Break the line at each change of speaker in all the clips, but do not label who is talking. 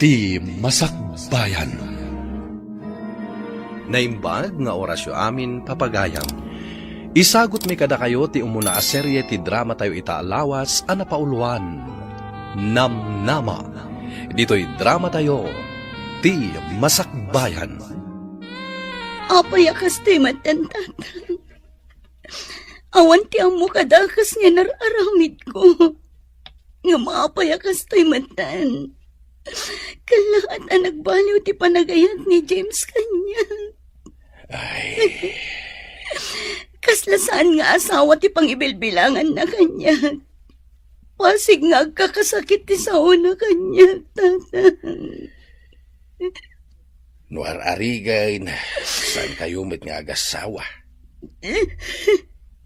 Ti Masakbayan.
Naimbag nga orasyo amin papagayam. Isagot mi kada kayo ti umuna a serye ti drama tayo itaalawas a napauluan. Namnama. Dito'y drama tayo, Ti Masakbayan.
Apayakas ti matantatang. Awan ti amo kadakas nga nararamid ko. Nga maapayakas ti matan. Kalahat ang nagbaliw ti panagayat ni James kanya.
Ay,
Kaslasaan nga asawa ti pangibilbilangan na kanya. Pasig nga agkakasakit ti sao na kanya, tatang.
nuar arigay na saan kayo met nga agasawa.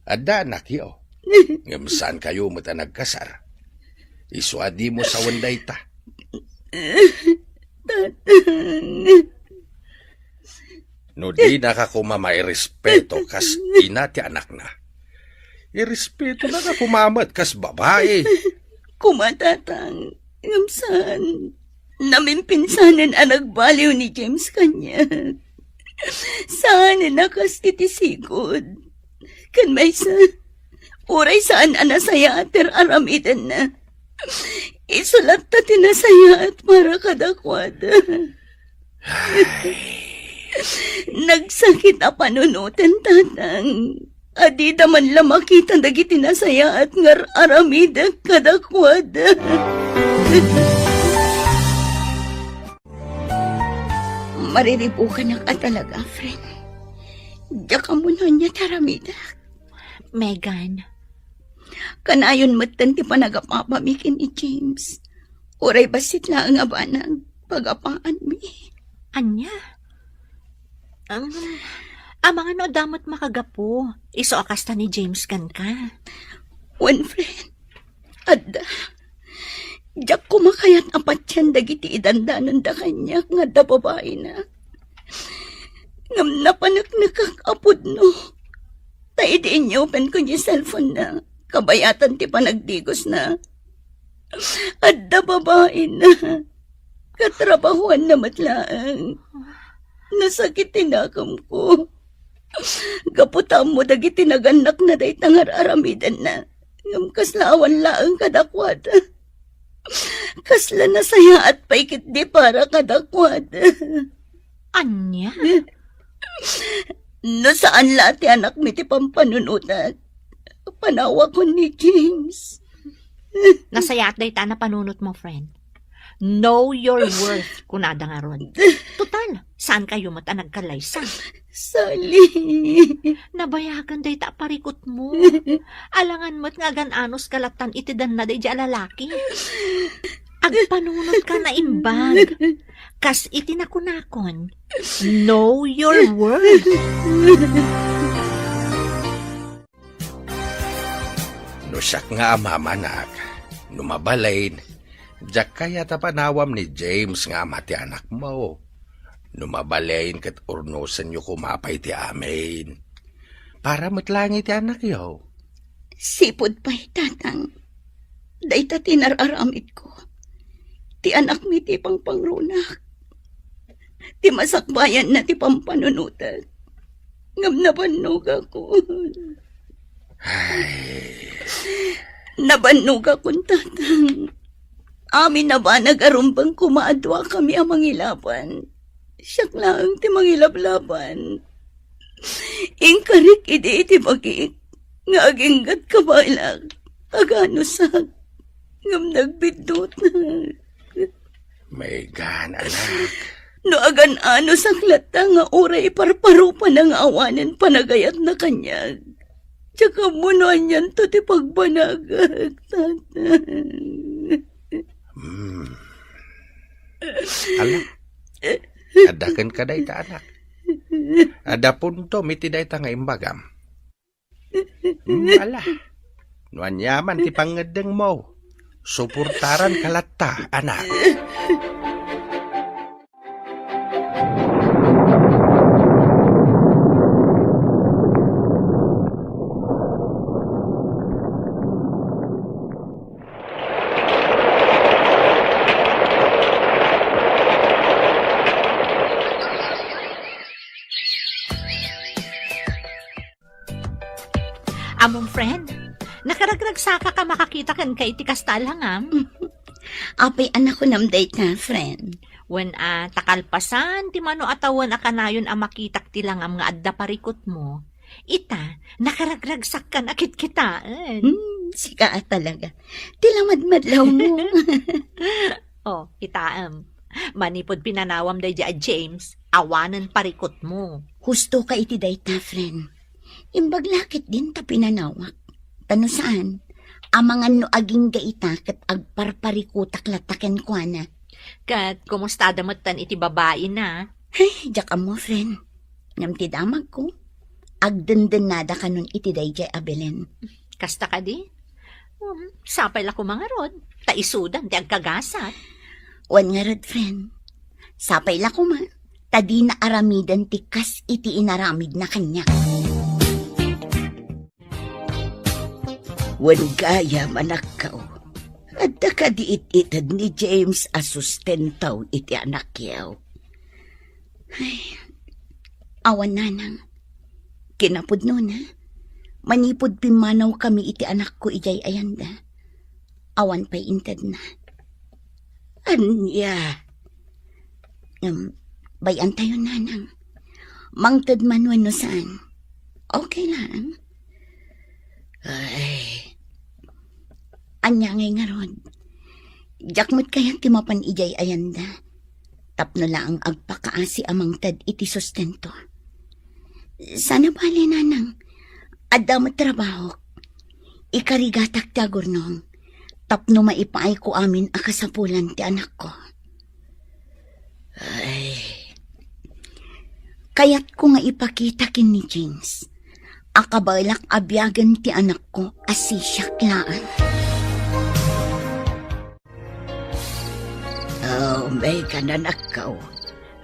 Ada anak yo. Ngam saan kayo met ang nagkasar. Isuadi mo sa wanday ta. No di na ka kumamay respeto kas ina ti anak na. Irespeto na ka kumamat kas babae.
Kumatatang, ngamsan, namimpinsanan ang nagbaliw ni James kanya. Saan nakas titisigod? Kan may sa, uray saan anasaya ater aramidan na. Isulat ta tinasaya at para kadakwada. Nagsakit a panunutan, tatang. Adi daman lamakita dagiti nasaya at ngar aramida kadakwada. Mariripo ka na ka talaga, friend. Diyak ka muna niya taramida.
Megan,
Kanayon matan ti panagapapamikin ni James. Uray basit na ang abanang pagapaan mi.
anya? Ang mga no damot makagapo, iso akasta ni James kan ka.
One friend, adda. Diyak kumakayat apat yan dagiti idandanan da kanya nga da babae na. Ngam napanak nakakapod no. Taidiin niyo open ko niya cellphone na. Kabayatan ti panagdigos na. Adda babae na. Katrabahuan na matlaang. Nasakit tinakam ko. Gaputam mo dagiti naganak na day tangar aramidan na. Ngam kaslawan laang kadakwada. Kasla na saya at paikit di para kadakwada.
Anya?
No saan lahat ti anak mi ti pampanunutan? Panawa ko ni James.
Nasayat day ta na panunot mo, friend. Know your worth, kunada nga ron. Total, saan kayo mata nagkalaysa?
Sali.
Nabayagan day ta parikot mo. Alangan mo't nga gananos kalatan itidan na day di alalaki. Agpanunot ka na imbag. Kas itinakunakon. Know your worth.
No siyak nga amamanak. Numabalain. Diyak kaya tapanawam ni James nga ama ti anak mo. Numabalain kat urnosan nyo kumapay ti amin. Para matlangi ti anak yo.
Sipod pa'y tatang. Dayta tinararamid ko. Ti anak mi ti pangpangrunak. Ti masakbayan na ti pampanunutan. Ngam nabannog ako.
Ay,
Nabannog akong tatang. Amin na ba nagarumbang kumaadwa kami ang mangilaban? Siyak lang ti mangilablaban. Ingkarik iti bagik. Nga aginggat kabalag. Aganusak. Ngam nagbidot na.
may gan anak.
No agan ano saklata nga oray parparupa ng awanan panagayat na kanyag. Tsaka munuan yan to ti pagbanagag, tatang.
Alam, adakan ka day ta anak. Ada punto miti day ta nga imbagam. Ala, nuan yaman ti pangadeng mo. Suportaran kalata, anak.
Among friend, nakaragrag saka ka makakita kan kay iti kastal hangam.
Apay anak ko nam date na, friend.
When takalpasan, ti mano atawan akanayon ang makitak tilang am nga adda parikot mo. Ita, nakaragragsak kan akit kitaan.
Sika talaga. Tilamadmadlaw mo.
Oh, itaam. Manipod pinanawam day a James, awanan parikot mo.
Husto ka iti date na, friend. Imbag lakit din ta pinanawak. Tano saan? Amangan no aging gaita kat agparparikutak lataken ko na.
Kat, kumusta damatan iti babae na?
Ay, jaka mo, friend. Ngam ti damag ko. Agdenden nada ka nun iti dayjay abelen.
Kasta ka di? Sapay la ko mga rod. Taisudan, ti agkagasat.
Wan nga rod, friend. Sapay la ko ma. Tadi na aramidan ti kas iti inaramid na kanya. Wan gaya manak kao. Adda ka diit-itad ni James asustentaw iti anak yaw. Ay, awan nanang. Kinapod nun ha. Manipod pimanaw kami iti anak ko ijay ayanda. Awan pa'y intad na. Anya. Bayan tayo nanang. Mangtad man no saan. Okay lang. Ay. Anya ngay nga ron. Jakmat kaya timapan ijay ayanda. Tapno lang ang agpakaasi amang tad iti sustento. Sana bali nanang. Adda trabaho. Ikarigatak ti agurnong. Tapno maipaay ko amin akasapulan ti anak ko. Ay. Kaya't ko nga ipakita kin ni James. Akabalak abyagan ti anak ko asisyak laan. Oh, may kananak ka.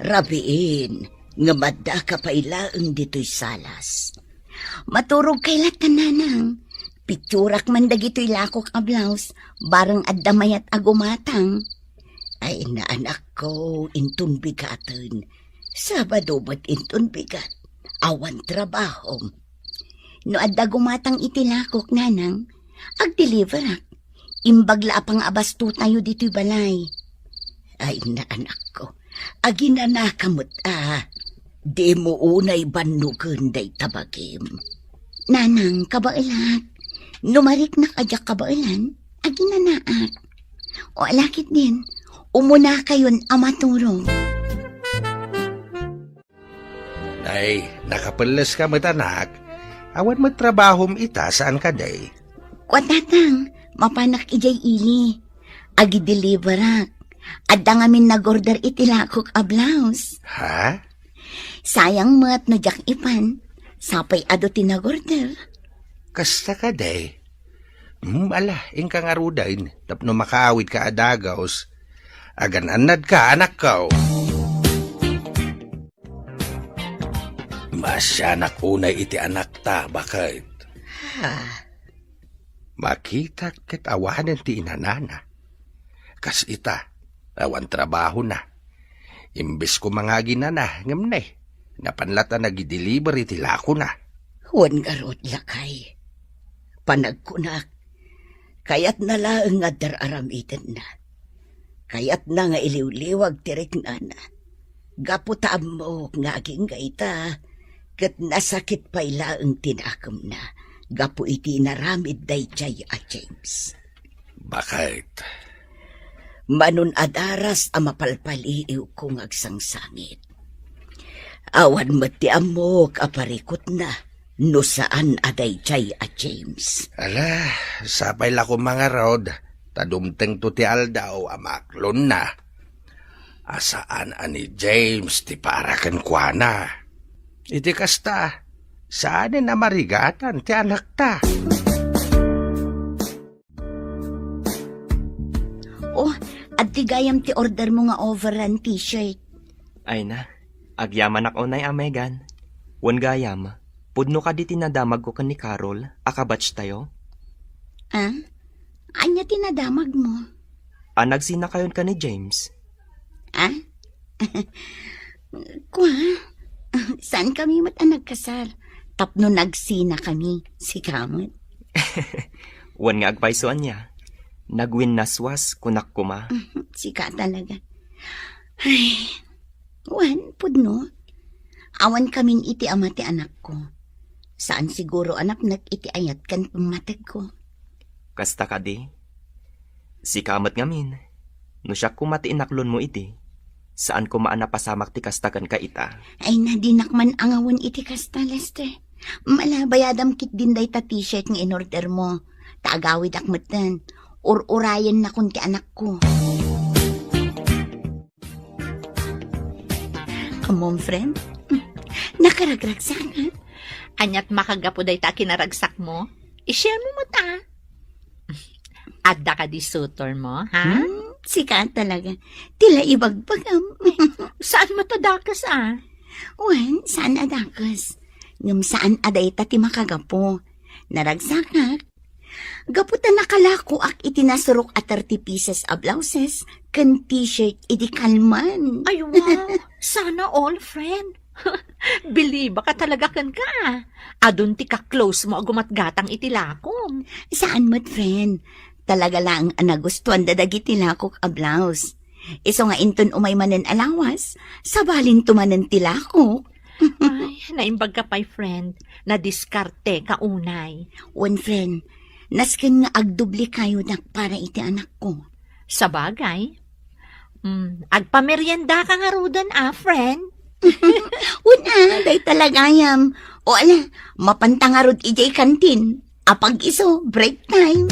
Rabiin, nga madda ka pa ilaang dito'y salas. Maturog kay latananang. Picturak man dagito'y lakok a blouse, barang addamayat agumatang. Ay na anak ko, intun bigatan. Sabado ba't intun bigat? Awan trabaho. No adda gumatang itilakok nanang, ag-deliverak. Imbagla pang abasto tayo dito'y balay. Ay na anak ko, agina na kamot di mo unay banugan day tabagim. Nanang, kabailat, numarik na kadyak kabailan, agina naak. O alakit din, umuna kayon amaturong.
Ay, nakapalas ka matanak. Awan magtrabahom ita saan ka day?
Kwatatang, mapanak ijay ili. Agi-deliverak. Adda ngamin nag-order itilakok a blouse.
Ha?
Sayang mat no jak ipan. Sapay ado tinag-order.
Kasta ka day? Ala, ingka nga rudain. Tapno makaawit ka adagaws. Agananad ka, anak ka. Masyanak unay iti anak ta, bakit? Makita ket awanan ti inanana. Kas ita, awan trabaho na. Imbes ko mga ginana, ngamnay. Napanlata nag-deliver iti lako na.
Huwag garot lakay. Panagkunak. Kayat na lang nga dararamitan na. Kayat na nga iliw-liwag tirik na na. Gaputaan mo nga aging gaita. Kat nasakit pa ilaang tinakam na. Gapu iti naramid day chay a James.
Bakit?
Manun adaras a mapalpaliiw kong agsangsangit. Awan mati amok aparikot na. No saan aday chay a James.
Ala, sapay la ko mga rod. Tadumteng to ti aldaw amaklon na. Asaan ani James ti parakan kwa na. Iti kasta, saan na marigatan ti anak ta?
Oh, at tigayam ti order mo nga overrun t-shirt.
Ay na, agyaman ako na Megan. Wan gayam, pudno ka di tinadamag ko kan ni Carol, akabatch tayo.
Ah? Anya tinadamag mo?
Nagsina kayon ka ni James.
Ah? Kwa? Saan kami nagkasal? tapno nagsina kami, si Kamot.
Wan nga agpaisoan niya. Nagwin naswas kunak kuma.
Sika talaga. Ay, wan, pudno. Awan kaming iti amati anak ko. Saan siguro anak nag-iti ayat kan pamatag ko.
Kasta ka di. Si kamat ngamin. No siya kumati inaklon mo iti. Saan ko maanapasamak ti kastakan ka ita.
Ay nadinak man angawon iti kasta, Lester. Malabayadam kit din day ta t-shirt nga in-order mo. Taagawid akmatan. Urayan na kun ti anak ko. Come on, friend. Nakaragrag sana.
Anyat makagapo day ta kinaragsak mo. I-share mo ta. Adda ka di sutor mo, ha?
Sika talaga. Tila ibagbagam.
Saan mo to dakas,
Wan, saan adakas? Ngam saan aday ta ti makagapo. Naragsakak. Gaputan nakalako ak itinasurok at 30 pieces of blouses kan t-shirt iti kalman.
Ay, wow. Sana all, friend. Believe ka talaga kan ka. Adun ti ka-close mo agumatgatang itilakom.
Saan mat, friend? Talaga lang ang nagustuhan dadagiti lakok a blouse. Iso nga inton umay manen alawas, sabalin tumanen tilakok.
Ay, naimbag ka pa'y, friend. Na-diskarte ka unay.
One friend, nasken nga agdubli kayo nak para iti anak ko.
Sa bagay. Agpamerienda ka nga rudan, friend.
Una, day talagayam. O ala, mapantangarod ijay kantin. Apag iso, break time.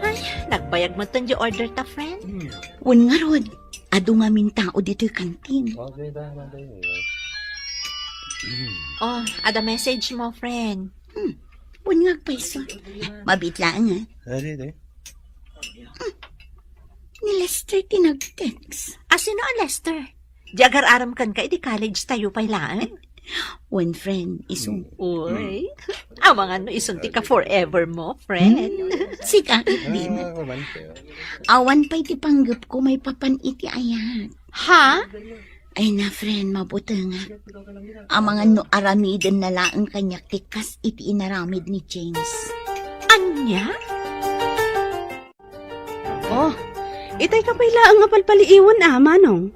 Ay, nagbayag mo tan di order ta, friend.
Wan nga rod, ado nga min tao dito yung kantin.
Oh, ada message mo, friend.
Wan nga paiso. Mabitlaan nga. Ni Lester tinag-text.
Sino ang Lester? Di agar-aram kan ka, di college tayo pailaan.
One friend, iso.
Uy, ang mga no isunti ka forever mo, friend.
Sika, di na. Awan pa iti panggap ko may papan iti ayat.
Ha?
Ay na, friend, mabuti nga. Ang mga no aramiden na laang kanyak tikas iti inaramid ni James.
Anya?
Oh, itay ka pala ang apalpaliiwan manong.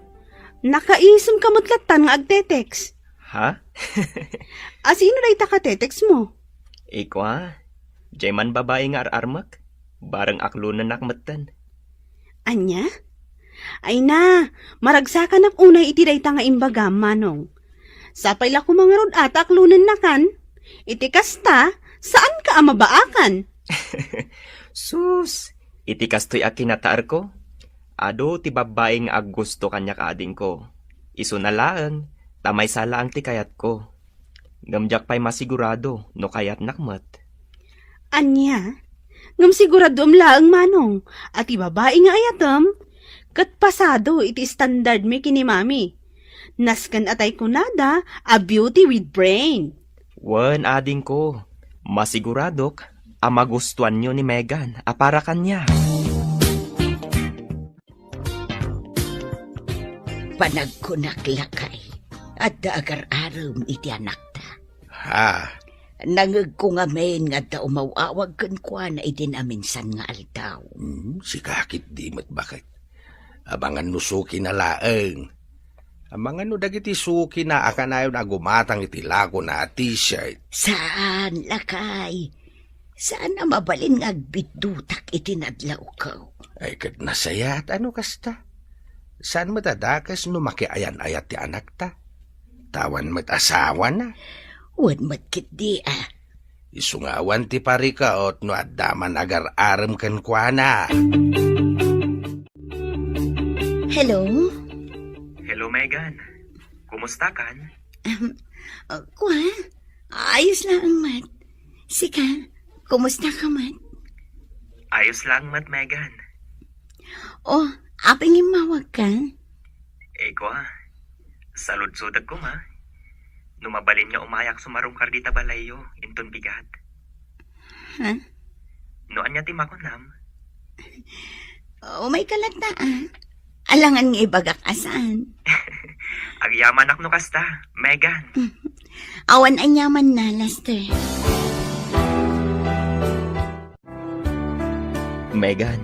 Nakaisem ka mutlatan nga agtetex.
Ha?
Sino na itakatetex mo?
Iko Jay man babae nga ararmak. Barang aklo na nakmatan.
Anya? Ay na, maragsakan ak unay iti dayta nga imbaga, manong. Sapay la kumangarod at aklunan na kan. Iti kasta, saan ka amabaakan?
Sus, iti kastoy a kinataar ko. Ado ti babaeng aggusto kanya kaading ko. Iso na laang, tamay sala ang ti kayat ko. Gamjak pa'y masigurado, no kayat nakmat.
Anya? Ngam sigurado laang manong, at ibabae nga ayatam, kat pasado iti standard mi kini mami. Naskan atay kunada, a beauty with brain.
Wan ading ko, masiguradok, magustuhan nyo ni Megan, para kanya.
Panagkunaklakay at daagar-aram iti anak ta.
Ha?
Nangag ko nga men nga ta umawawag kan kwa na idinaminsan nga altaw.
Si kakit di mat bakit? Abangan no suki na laeng. Abangan no dagiti suki na akanayon na gumatang iti lago na t-shirt.
Saan, lakay? Saan na mabalin nga agbidutak iti nadlaw ko?
Ay kat nasaya at ano kasta? Saan matadakas no makiayan-ayat ti anak ta? Tawan mat asawa na.
Wan matkit di
Isungawan ti parika ot no addaman agar-aram kan kwa na.
Hello?
Hello Megan, kumusta kan?
Kwa? Ayos lang, Mat. Sika, kumusta ka, Mat?
Ayos lang mat Megan.
Oh, aping imawag ka?
Eko salud-sudag ko Numabalin nga umayak sumarong kardita balayo, inton bigat.
Ha?
Noan niya timakunam.
Oh, may kalata Alangan nga ibagak asan.
Agyaman ak no kasta, Megan.
Awan anyaman na, Lester.
Megan,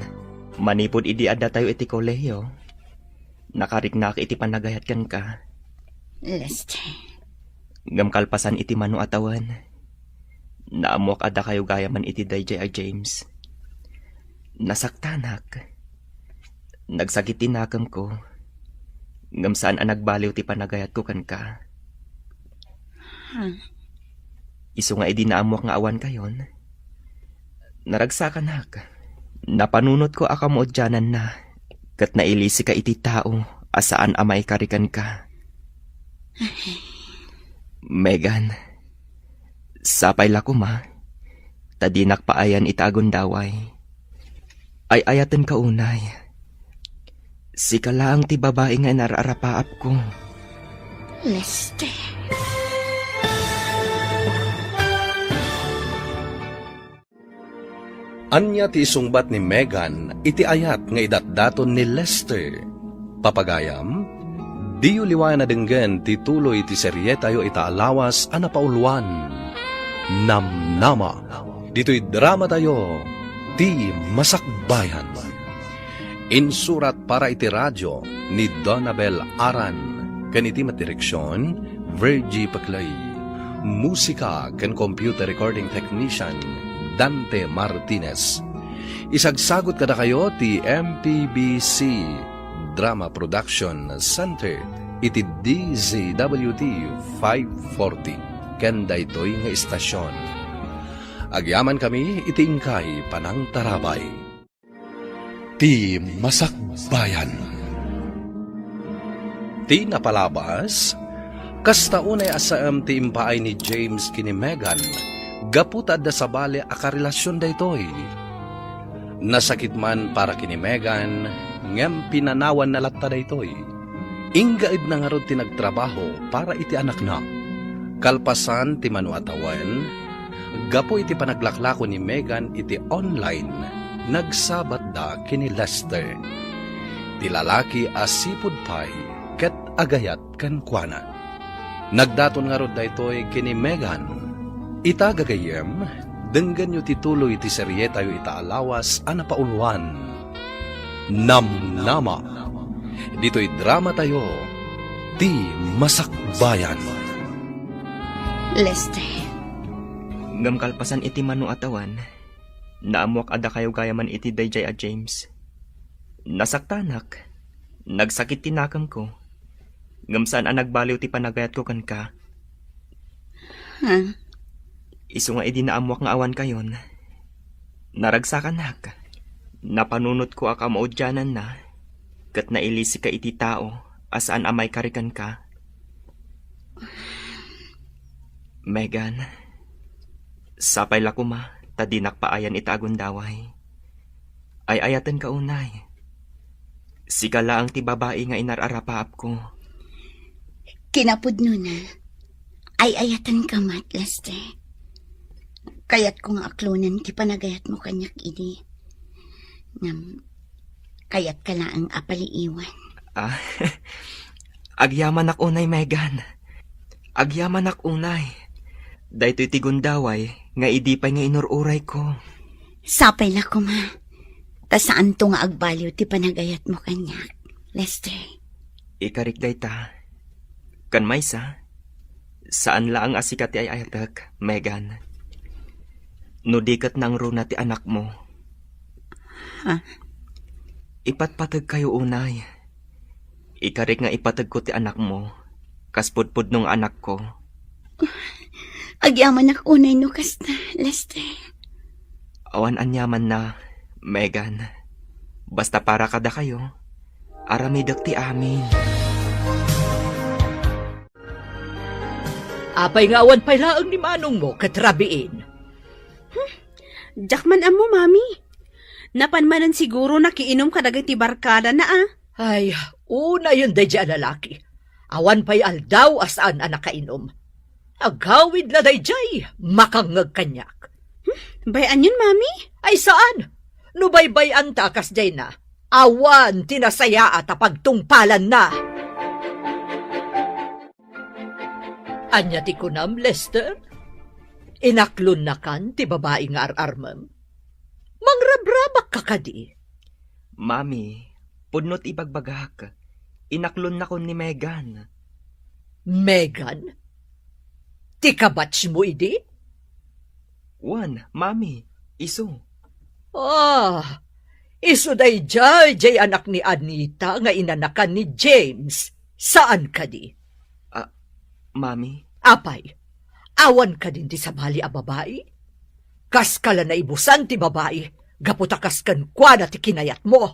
manipod idi adda tayo iti kolehiyo. Nakariknak iti panagayat kan ka.
Lester.
Ngamkalpasan iti mano atawan. Naamuak adda kayo gaya man iti dayjay a James. Nasaktanak. Nagsakit tinakam ko. Ngam saan ang nagbaliw ti panagayat ko kan ka. Isu nga idi naamuak nga awan kayon. Naragsakan hak. Napanunot ko akam dyanan na. Kat nailisi ka iti tao asaan amay karikan ka. Megan, sapay lako ma. Tadinak paayan itagon daway. Ay ayaten ka unay. Sika lang ti babae nga nararapaap ko.
Lester.
Anya ti isungbat ni Megan iti ayat nga idatdaton ni Lester. Papagayam, diyo liwayan na denggen ti tuloy ti serye tayo itaalawas a napauluan. Namnama. Dito'y drama tayo, ti Masakbayan. Insurat para iti radyo ni Donabel Aran. Kaniti matireksyon, Virgie Paclay. Musika kan computer recording technician, Dante Martinez. Isagsagot kada kayo ti MPBC Drama Production Center iti DZWT 540 kanda ito'y nga istasyon. Agyaman kami iti ingkay panang tarabay. Ti Masakbayan. Ti napalabas, kasta unay asaam ti impaay ni James kini Megan, gaputad da sa bale akarelasyon da ito'y. Nasakit man para kini Megan, ngem pinanawan na latta da ito'y. Inggaid na nga ron ti nagtrabaho para iti anak na. Kalpasan ti manuatawan, gapo iti panaglaklako ni Megan iti online, nagsabat da kini Lester. Ti lalaki asipud pay, ket agayat kan kuana. Nagdaton nga rod da ito'y kini Megan. Itagagayem, denggan nyo tituloy ti serye tayo itaalawas a napauluan. Namnama. Dito'y drama tayo, ti Masakbayan.
Lester.
Ngam kalpasan iti mano atawan, naamuak ada kayo gaya man iti dayjay a James. Nasaktanak, nagsakit tinakam ko, ngam saan ang nagbaliw ti panagayat ko kan ka. Isu nga idi naamuak nga awan kayon, naragsakan hak, napanunot ko akam dyanan na, kat nailisi ka iti tao, asaan amay karikan ka. Megan, sapay lako ma, tadinak paayan itagon daway. Ay ayaten ka unay. Sikala ang ti babae nga inararapaap ko.
Kinapod na. Ay ayatan ka mat, Lester. Kayat ko nga aklonan ti panagayat mo kanyak ini. Kayat ka na ang apaliiwan.
Agyaman ak unay, Megan. Agyaman ak unay. Daytoy ti gundaway, nga idipay nga inururay ko.
Sapay la ko ma. Ta saan to nga agbaliw ti panagayat mo kanyak, Lester.
Ikarik dayta. Kan maysa, saan la ang asikat ti ay ayatak, Megan? Nudikat nang runa ti anak mo. Ipatpatag kayo unay. Ikarik nga ipatag ko ti anak mo, kaspudpud nung anak ko.
Agyaman ak unay no kasta, Lester.
Awan anyaman na, Megan. Basta para kada kayo, aramidak ti amin.
Apay nga awan pay laang ni manong mo katrabiin.
Jakman amo, mami. Napanmanan siguro nakiinom ka dagiti barkada na
Ay, una yun day dyan lalaki. Awan pay aldaw asaan ang nakainom. Agawid na day jay, makangag kanyak.
Bayan yun, mami?
Ay saan? Nubaybay-an takas jay na. Awan tinasaya at pagtungpalan na. Anya ti kunam, Lester? Inaklon na kan ti babae nga ararmam? Mangrabrabak ka kadi.
Mami, pudnot ibagbagak. Inaklon na ko ni Megan.
Megan? Ti kabatch mo idi?
Wan, mami, iso.
Ah, iso day jay anak ni Anita nga inanakan ni James. Saan ka di?
Mami,
Apay, awan ka din ti sabali a babae? Kas kala na ibusan ti babae, gaputakas kan kwa na ti kinayat mo.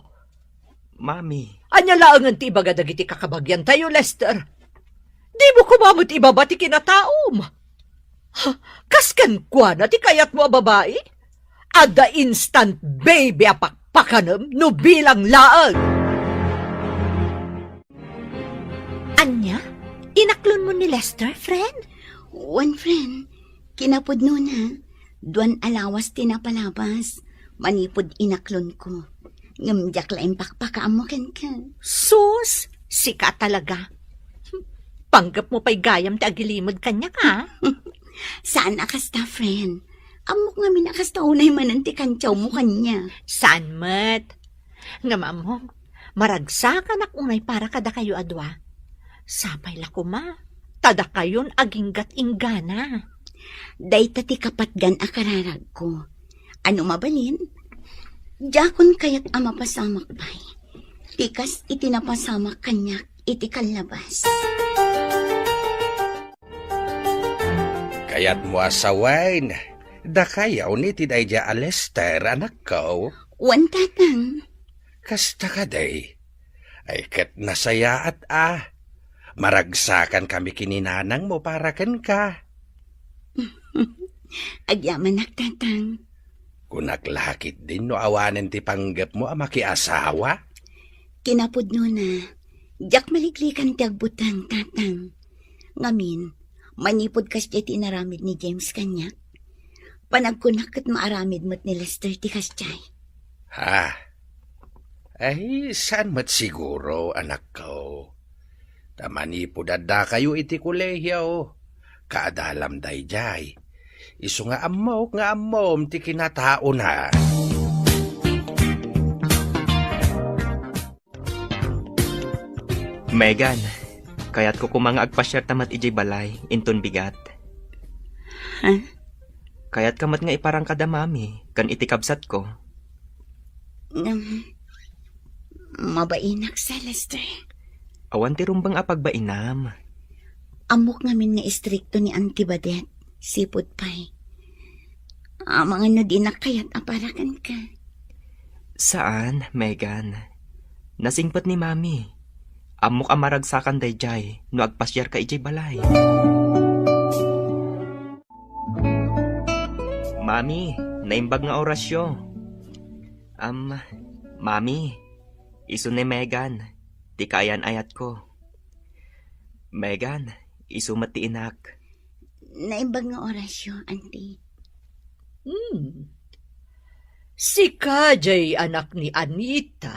mami,
Anya laangan ti ibaga dagiti kakabagyan tayo, Lester. Di mo kumamot ibaba ti kinataom. Ha, kas kan kwa na ti kayat mo a babae? Ada instant baby apakpakanam no bilang laang.
Anya? Inaklon mo ni Lester, friend?
One friend, kinapod nun ha. Duan alawas tinapalabas. Manipod inaklon ko. Ngamjak laing pakpakaam mo ken ka.
Sus, sika talaga. Panggap mo pa'y gayam ti agilimod kanya ka.
Saan akasta, friend? Amok nga minakasta unay mananti kantyaw mo kanya.
Saan met? Nga mamong, maragsakan ak unay para kada kayo adwa. Sapay la kuma, tada kayon aginggat inggana.
Day tati kapatgan akararag ko. Ano mabalin? Jakon kayat ama pasamak bay. Tikas itinapasamak kanyak iti kanlabas.
Kayat mo asawain. Da kayaw ni tidayja Alester, anak ko.
Wan tatang.
Kasta ka day. Ay kat nasaya at maragsakan kami kininanang mo para ken ka.
Agyaman nagtatang.
Kunaklakit din no awanen ti panggap mo makiasawa.
Kinapod no na. Jak maliklikan ti agbutang tatang. Ngamin, manipod kas ti inaramid ni James kanya. Panagkunak at maaramid mo't ni Lester ti kasjay.
Ha? Ay, saan mat siguro, anak ko? Tamanipod adda kayo iti kulehiyo. Kaadalam dayjay. Isu nga amom ti kinatao na.
Megan, kayat ko kumanga agpasyar tamat ijay balay, inton bigat.
Ha?
Kayat kamat nga iparang kada mami, kan itikabsat ko.
Mabainak sa Lester.
Awan ti rumbang apagbainam.
Amok ngamin nga istrikto ni Auntie Badet, sipot pay. Mga no di nakayat aparakan ka.
Saan, Megan? Nasingpat ni mami. Amok amaragsakan dayjay, no agpasyar ka ijay balay. Mami, naimbag nga orasyo. Mami, iso ni Megan, di kayan ayat ko. Megan, iso mati inak.
Naimbag nga orasyo, Auntie.
Si Kajay anak ni Anita,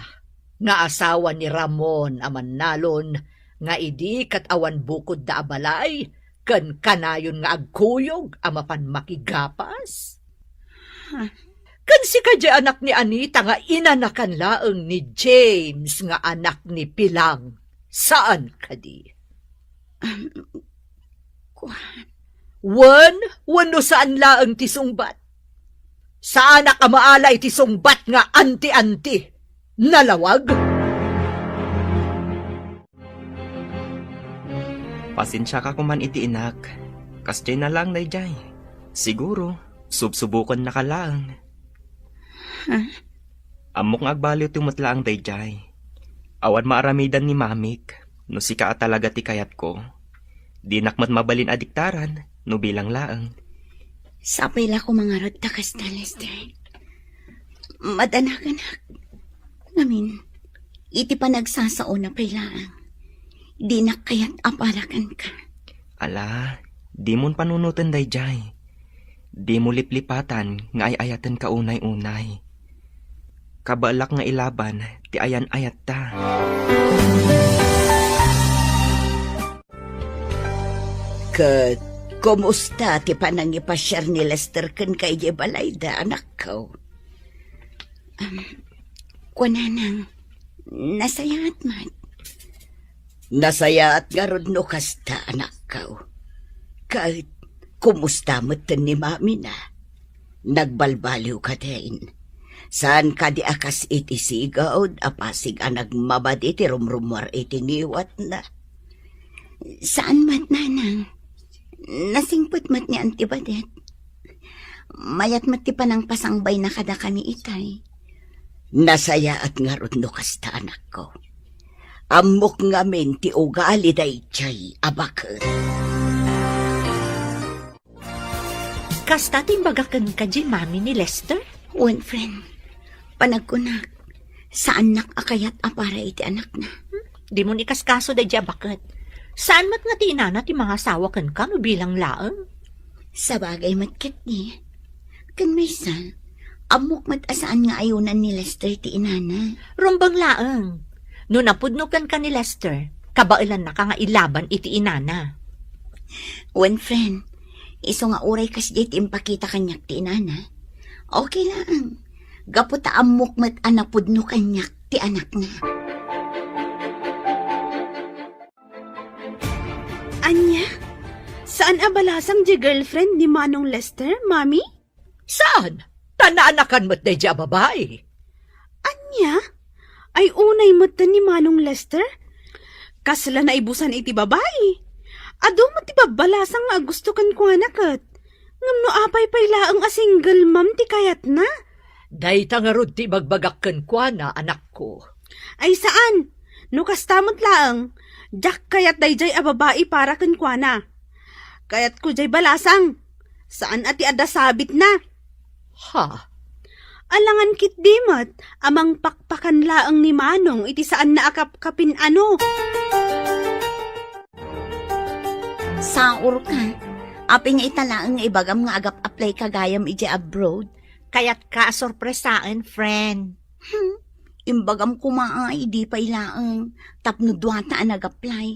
nga asawa ni Ramon amanalon, nga idi kat awan bukod da abalay, kan kanayon nga agkuyog amapan makigapas. Kan si Kajay anak ni Anita nga inanakan laeng ni James nga anak ni Pilang. Saan kadi? Wano saan laeng ti sungbat? Saan ka maalay ti sungbat nga anti-anti? Nalawag?
Pasensya ka kuman iti inak. Kasjay na lang dayjay. Siguro, subsubukan na ka lang. Amok nga agbaliw tumutla ang dayjay. Awan maaramidan ni mamik, no sika talaga ti kayat ko. Di nakmat mabalin adiktaran, no bilang laang.
Sapay la ko mga rod takas na, Lester. Madanakan. Ngamin, iti pa nagsasao na pailaan. Di nakayat aparakan ka.
Ala, di mon panunutan dayjay. Di mo liplipatan nga ay ayatan ka unay-unay. Kabalak nga ilaban, ti ayan ayat ta.
Kumusta ti panangipasyar ni Lester ken kay di balayda, anak ko? Kunanang, nasayaat man. Nasayaat nga rod no kasta, anak ko. Kahit kumusta mo ni mami na. Nagbalbaliw ka din. Saan ka di akas iti sigawd, apasig anag mabad iti rumrumwar iti niwat na. Saan mat nanang? Nasingput mat ni Antibadet. Mayat mat ti panang pasangbay na kada kami itay. Nasaya at ngarot no kasta anak ko. Amok ngamin ti ugali day chay abakot.
Kasta timbagakan ka di mami ni Lester?
One friend, panagkunak, saan nakakayat apara iti anak na?
Di mo ni kaskaso da dya bakit? Saan mat nga ti inana ti mga asawa kan ka no bilang laang?
Sa bagay matkit ni. Kan may sa, amok mat asaan nga ayunan ni Lester ti inana.
Rumbang laang. No napudnukan ka ni Lester, kabailan na ka nga ilaban iti inana.
One friend, iso nga uray kas di impakita kanyak ti inana. Okay lang. Gaputa amok mat anapudno kanyak ti anak na.
Anya? Saan abalasang di girlfriend ni Manong Lester, mami?
Saan? Tanaanakan mo't na dya babae.
Anya? Ay unay mata ni Manong Lester? Kasla na ibusan iti babae. Ado mo ti babalasang nga gusto kan ko anakat. Ngam no apay paylaang a single mom ti kayat na.
Day tangarod ti bagbagakkan kwa na, anak ko.
Ay saan? No kastamot laang. Jak kayat dayjay a babae para kan kwa na. Kayat ko jay balasang. Saan ati ada sabit na?
Ha?
Alangan kit dimot, amang pakpakan laang ni Manong iti saan na akapkapin ano.
Saur ka. Aping italaang nga ibagam nga agap-apply kagayam iti abroad.
Kaya't ka sorpresaan, friend.
Imbagam kumaay, di pailaang. Tapno duwata ang nag-apply.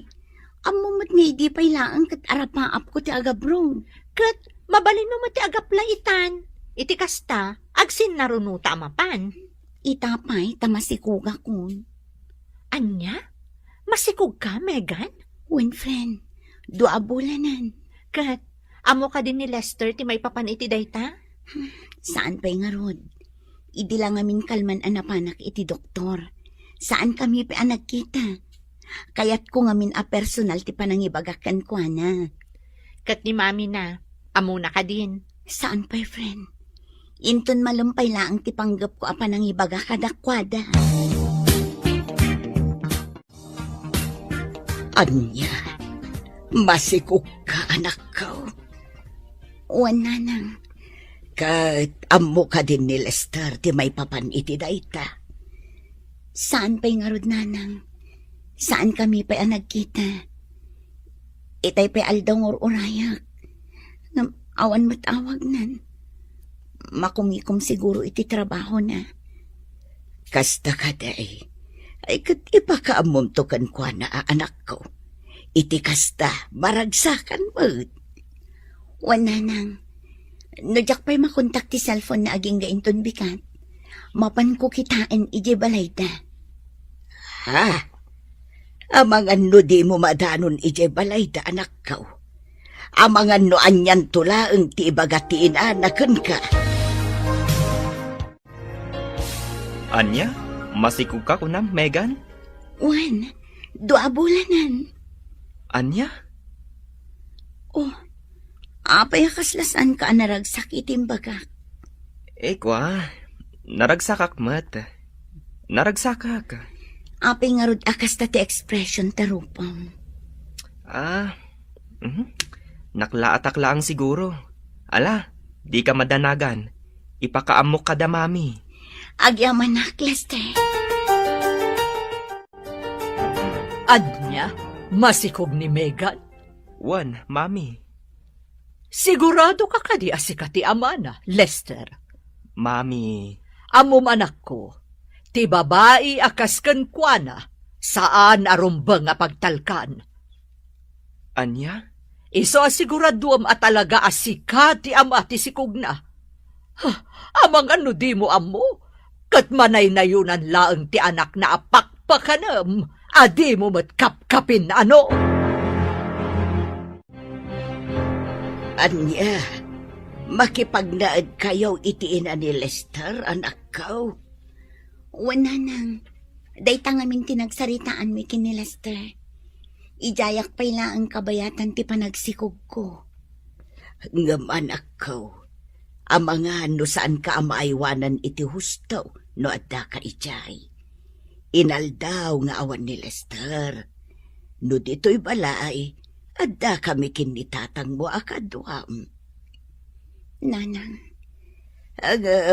Amumat nga di pailaang kat arapaap ko ti agabroad.
Kat, mabalin mo ti agaplaitan. Iti kasta, agsin narunuta mapan.
Itapay, tamasikuga kun.
Anya? Masikog ka, Megan?
One friend, dua bulanan.
Kat, amo ka din ni Lester ti may papan iti dayta?
Saan pa'y nga rod? Idi lang amin kalman anapanak iti doktor. Saan kami pa nagkita? Kaya't ko ngamin a personal ti panangibagakan ko na.
Kat ni mami na, amo na ka din.
Saan pa'y friend? Inton malumpay lang ti panggap ko a panangibaga kadakwada. Anya, masikok ka anak ko. Wala nang. Kat amo ka din ni Lester ti may papan iti dayta. Saan pa'y nga rod nanang? Saan kami pa'y nagkita? Itay pa'y aldong urayak. Awan matawag nan. Makumikom siguro iti trabaho na. Kasta ka day. Ay kat ipakaamom to kan kwa na anak ko. Iti kasta maragsakan mo. Wala nang. Nojak pa'y makontak ti cellphone na aging gainton bikat. Mapan ko kitaan iji balayda. Ha? Amang ano di mo madanon iji balayda anak ko. Amang ano anyan tulaang ti ibagatiin anakan ka.
Anya? Masikog ka kunam, Megan?
Wan, dua bulanan.
Anya?
Oh, apay kaslasan ka naragsak itimbagak.
Kwa, naragsakak mat. Naragsakak.
Apay nga rod akas ta ti expression tarupang.
Naklaatak lang siguro. Ala, di ka madanagan. Ipakaamok ka da, mami.
Agyaman na, Lester.
Anya, masikog ni Megan.
Wan, mami.
Sigurado ka kadi asikati ama na, Lester.
Mami.
Amom anak ko, ti babae akasken kwa na, saan arumbang nga pagtalkan.
Anya?
Iso asiguraduam at talaga asika ti ama ti sikugna. Amang ano di mo amo, kat manay nayunan laeng ti anak na apakpakanam, adi mo matkapkapin ano.
Anya, makipagnaad kayo itiin ni Lester, anak ko.
Wala nang. Day tangamin tinagsaritaan mi kini Lester. Ijayak pala ang kabayatan ti panagsikog ko.
Ngam anak ko, ang mga no saan ka amaaywanan iti husto no adda ka ijay. Inaldaw nga awan ni Lester. No dito'y balay, adda kami kinitatang mo akadwam.
Nanang,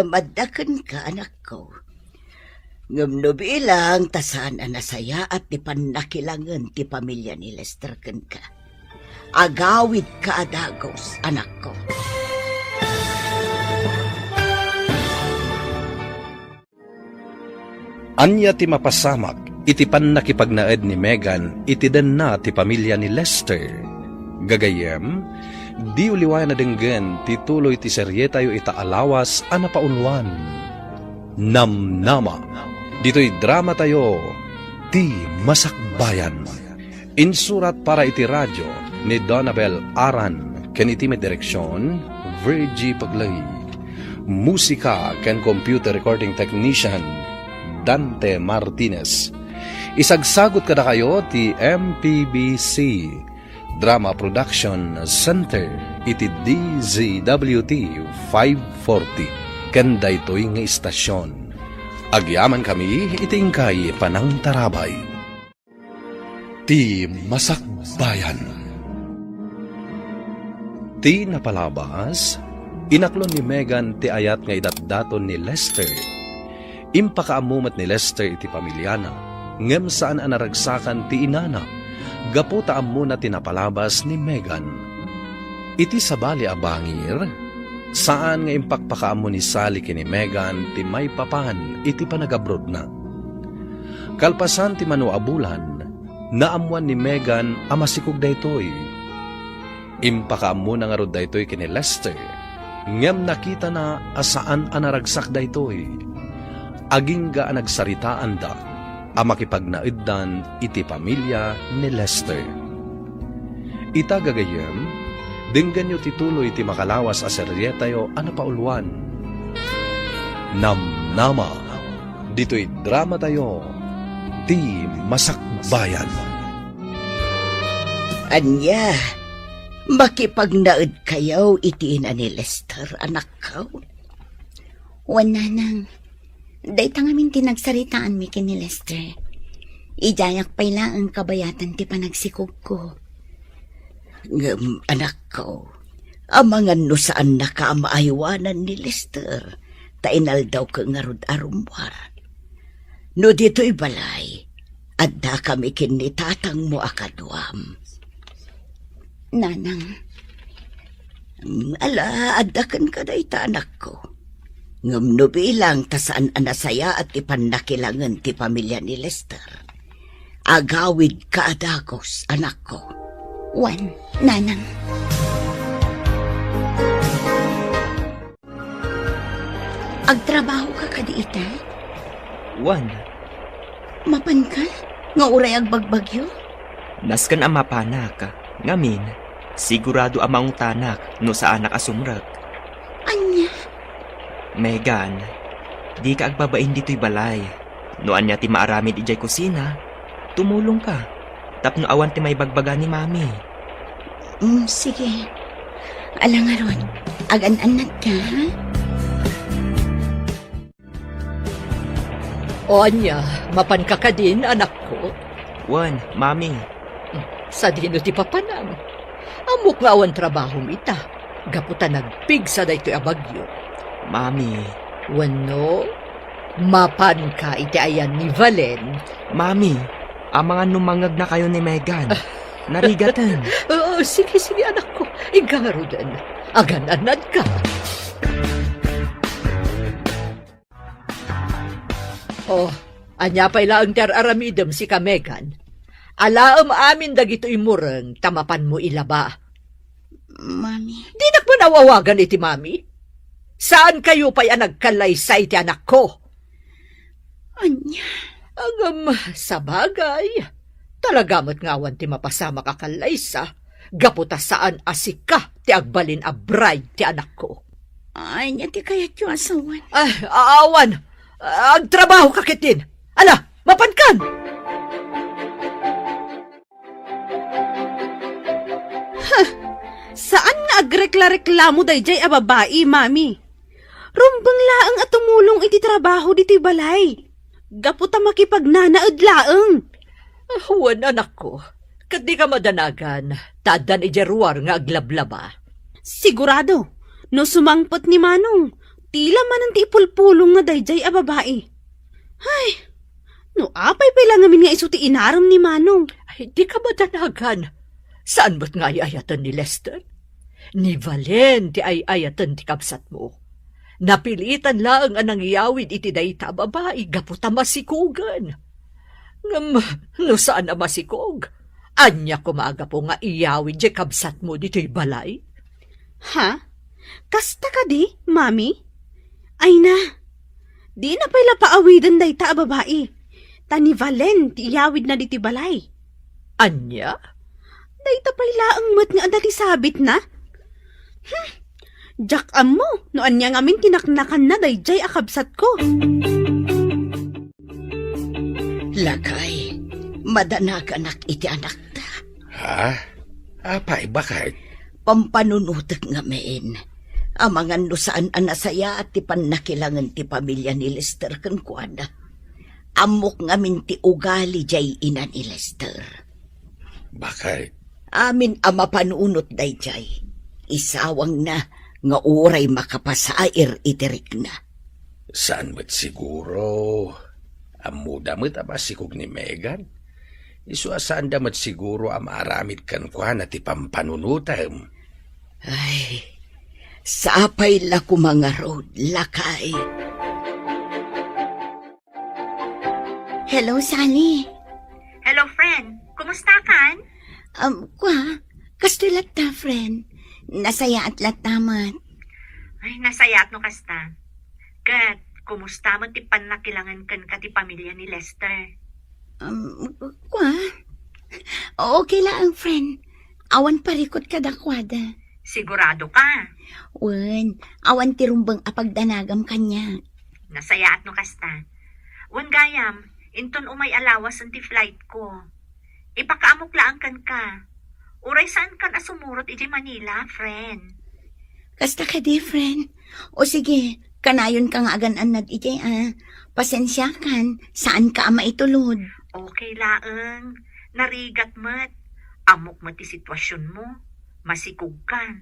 Maddakan ka anak ko. Ngam no bilang tasan anasaya at ti panakilangan ti pamilya ni Lester ken ka. Agawid ka adagos anak ko.
Anya ti mapasamak, iti pan nakipagnaed ni Megan, iti den na ti pamilya ni Lester. Gagayem, di uliway na denggen, tituloy ti serye tayo itaalawas, anapaunwan. Namnama, dito'y drama tayo, ti Masakbayan. Insurat para iti radyo, ni Donabel Aran, ken iti may direksyon, Virgie Paglay. Musika ken computer recording technician, Dante Martinez. Isagsagot kada kayo ti MPBC Drama Production Center iti DZWT 540 kanda ito'y nga istasyon. Agyaman kami itingkay panang tarabay. Ti Masakbayan. Ti napalabas, inaklon ni Megan ti ayat nga idatdaton ni Lester. Impakaamumat ni Lester iti pamilyana, ngem saan anaragsakan ti inana, gaputa amuna tinapalabas ni Megan. Iti sabali abangir, saan nga impakpakaamo ni Sally kini Megan ti may papan iti panagabrod na. Kalpasan ti manuabulan, naamuan ni Megan amasikog daytoy. Impakaamo na nga rod daytoy kini Lester, ngem nakita na asaan anaragsak daytoy. Aging ga nagsaritaan da, amakipagnaiddan iti pamilya ni Lester. Ita gagayem, dinggan nyo tituloy iti makalawas a serye tayo anapauluan. Namnama, dito'y drama tayo, ti Masakbayan.
Anya, makipagnaid kayo itiin ni Lester anak ko.
wala nang. Day tangamin tinagsaritaan mi kini Lester. Ijayak pala ang kabayatan ti panagsikog ko.
Ngam anak ko, amangan no saan nakaamaaywanan ni Lester, tainal daw ka nga rod arumwar. No dito'y balay, adda kami kinitatang mo akadwam.
Nanang,
Ala, adda kan ka da ita anak ko. Ngam no bilang tasaan anasaya at ipanakilangan ti pamilya ni Lester. Agawid ka adagos anak ko.
wan, nanang. Agtrabaho ka kadiita?
Wan,
Mapan ka? Nga uray agbagbagyo?
naskan ang mapanak. Ngamin, sigurado amang tanak no sa anak asumrag.
Anya?
Megan, di ka agbabain dito'y balay. No anya ti maaramid ijay kusina, tumulong ka. Tapno awan ti may bagbaga ni mami.
Sige. Alangaron, agan-anad ka, ha?
O anya, mapan ka ka din, anak ko.
Wan, mami,
Sa dino ti papanam. Amok nga awan trabaho ita. Gaputa nagpig sa daytoy abagyo.
mami,
Wano, mapan ka iti ayan ni Valen.
mami, ang mga numangag na kayo ni Megan. Narigatan.
Oo, sige, anak ko. Igarudan. Agan-anad ka. Oh, anya pa'y laang aramidem si ka Megan. Alaam amin dagito imureng tamapan mo ilaba.
Mami,
Di na ko nawawagan iti mami. Saan kayo pa'y nagkalaysay ti anak ko?
anya,
Agam, sa bagay. Talagamat ngawan ti mapasama kakalaysa. Gaputa saan asika ti agbalin a bride ti anak ko.
anya ti kayat yung asawan.
Ay, aawan. Agtrabaho kakitin. Ala, mapankan!
Saan nga agrekla-reklamo dayjay a babae, mami? Rumbang laang at tumulong iti trabaho diti balay. Gaputa makipagnanaad laang.
Huwan anak ko. Kat di ka madanagan. Tadan ijeruar nga aglablaba.
Sigurado, no sumangpot ni Manong, tila man ang tipulpulong nga dayjay a babae. Ay, no apay pa lang amin nga iso ti inaram ni Manong.
Ay, di ka madanagan. Saan ba't nga ayayatan ni Lester? Ni Valen ti ayayatan ti kapsat mo. Napilitan lang ang nangyawid iti dayta babae, gaputa masikugan. Ngam, no saan na masikog? Anya kumaga po nga iyawid di kabsat mo dito'y balay?
Ha? Kasta ka di, mami? Ay na, di na pala paawidan dayta a babae. Tani Valen, ti iyawid na diti balay.
Anya?
Dayta pala ang mat nga adati sabit na. Jack mo, no anya nga amin tinaknakan na dayjay akabsat ko.
Lakay, madanaganak iti anak ta.
Ha? Apay, bakit?
Pampanunutek nga main. Amangan no saan anasaya at ti panakilangan ti pamilya ni Lester kan kuana. Amok ngamin ti ugali jay ina ni Lester.
Bakit?
Amin ama panunot dayjay. Isawang na nga uray makapasair itirik na.
Saan mo't siguro? Amudamot abasikog ni Megan? Isuasaan damat siguro amaramid kan kwa na ti pampanunutam.
Ay, sapay la ko mga road, lakay.
Hello, Sally.
Hello, friend. Kumusta kan?
Kastilat ta, friend. Nasaya at latamat.
Ay, nasayat no kasta. Kat, kumusta mo ti panakilangan kan ka ti pamilya ni Lester?
Okay lang, friend. Awan parikot ka dakwada.
Sigurado ka.
Wen, awan tirumbang apagdanagam kanya.
Nasayat no kasta. Wan gayam, inton umay alawas ang ti flight ko. Ipakaamok lang kan ka. Uray saan kan asumurot iti Manila, friend?
Kasta ka di, friend. O sige, kanayon ka nga aganan nad iti, Pasensya kan, saan ka ama itulod?
Okay laeng. Narigat mat. Amok mo ti sitwasyon mo. Masikog kan.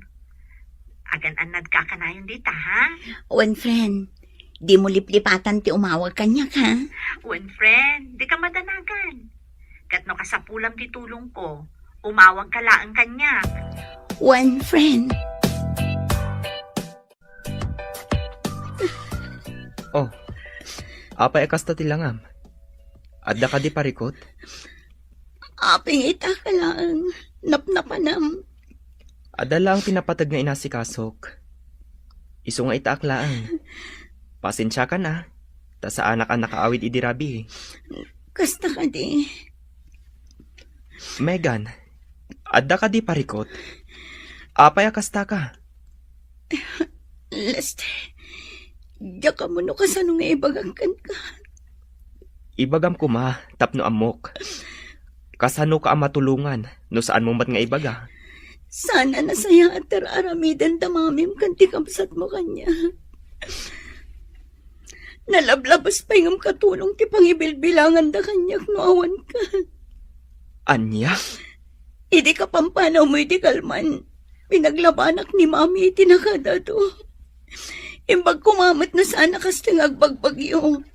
Agan-anad ka kanayon dita, ha?
Wen, friend. Di mo liplipatan ti umawag kanya ka.
Wen, friend, di ka madanagan. Kat no kasapulam ti tulong ko, umawag ka laang kanya.
Wen, friend.
Oh, apay kasta tilangam. Adda ka di parikot?
Aping ita ka lang. Napnapanam.
Adda lang tinapatag nga inasikasok. Isu nga itaak laang. Pasensya ka na. Ta sa anak ang nakaawid idirabi.
Kasta ka di.
Megan, adda ka di parikot? Apay kasta ka?
Lester, diya ka mo no kasano nga ibagangkan ka.
Ibagam ko ma, tapno amok. Kasano ka ang matulungan, no saan mo mat nga ibaga?
Sana nasaya at tararamidan damamim kanti kamsat mo kanya. Nalablabas pa yung katulong ti pangibilbilangan da kanyak no awan ka.
Anya?
Idi ka pampanaw mo iti kalman. Pinaglabanak ni mami iti nakadado. Imbag kumamat na sana kasting agbagbagyo.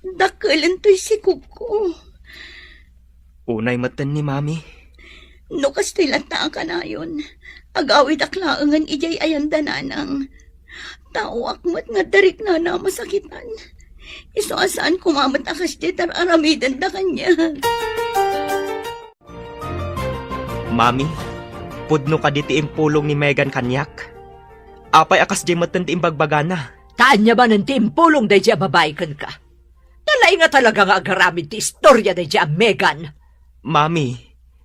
Dakalan to'y sikog ko.
Unay matan ni mami.
No kastilat na ka na yun. Agawid aklaangan ijay ayanda nanang. Tao akmat nga darik na na masakitan. Iso asaan kumamat akas di aramidan da kanya.
Mami, Pudno ka di ti impulong ni Megan kanyak. Apay akas di matan ti imbagbagana.
Taan niya ba ng tiimpulong day siya babae kan ka? Talay nga talaga nga agaramid ti istorya day siya Megan.
Mami,